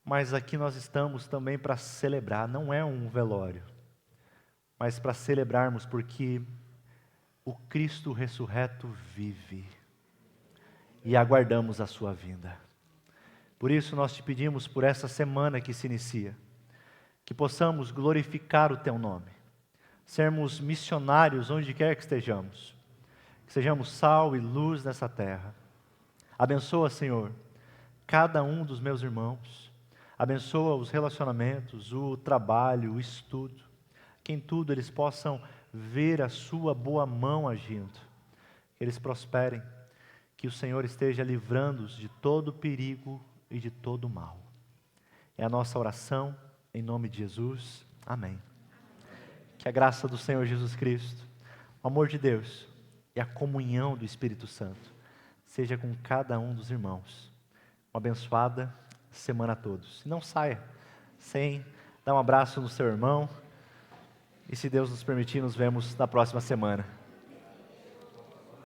Mas aqui nós estamos também para celebrar, não é um velório, mas para celebrarmos porque o Cristo ressurreto vive e aguardamos a sua vinda. Por isso nós te pedimos por essa semana que se inicia, que possamos glorificar o Teu nome, sermos missionários onde quer que estejamos, que sejamos sal e luz nessa terra. Abençoa, Senhor, cada um dos meus irmãos, abençoa os relacionamentos, o trabalho, o estudo, que em tudo eles possam ver a sua boa mão agindo, que eles prosperem, que o Senhor esteja livrando-os de todo perigo e de todo mal. É a nossa oração, em nome de Jesus. Amém. Que a graça do Senhor Jesus Cristo, o amor de Deus e a comunhão do Espírito Santo seja com cada um dos irmãos. Uma abençoada semana a todos. Não saia sem dar um abraço no seu irmão. E se Deus nos permitir, nos vemos na próxima semana.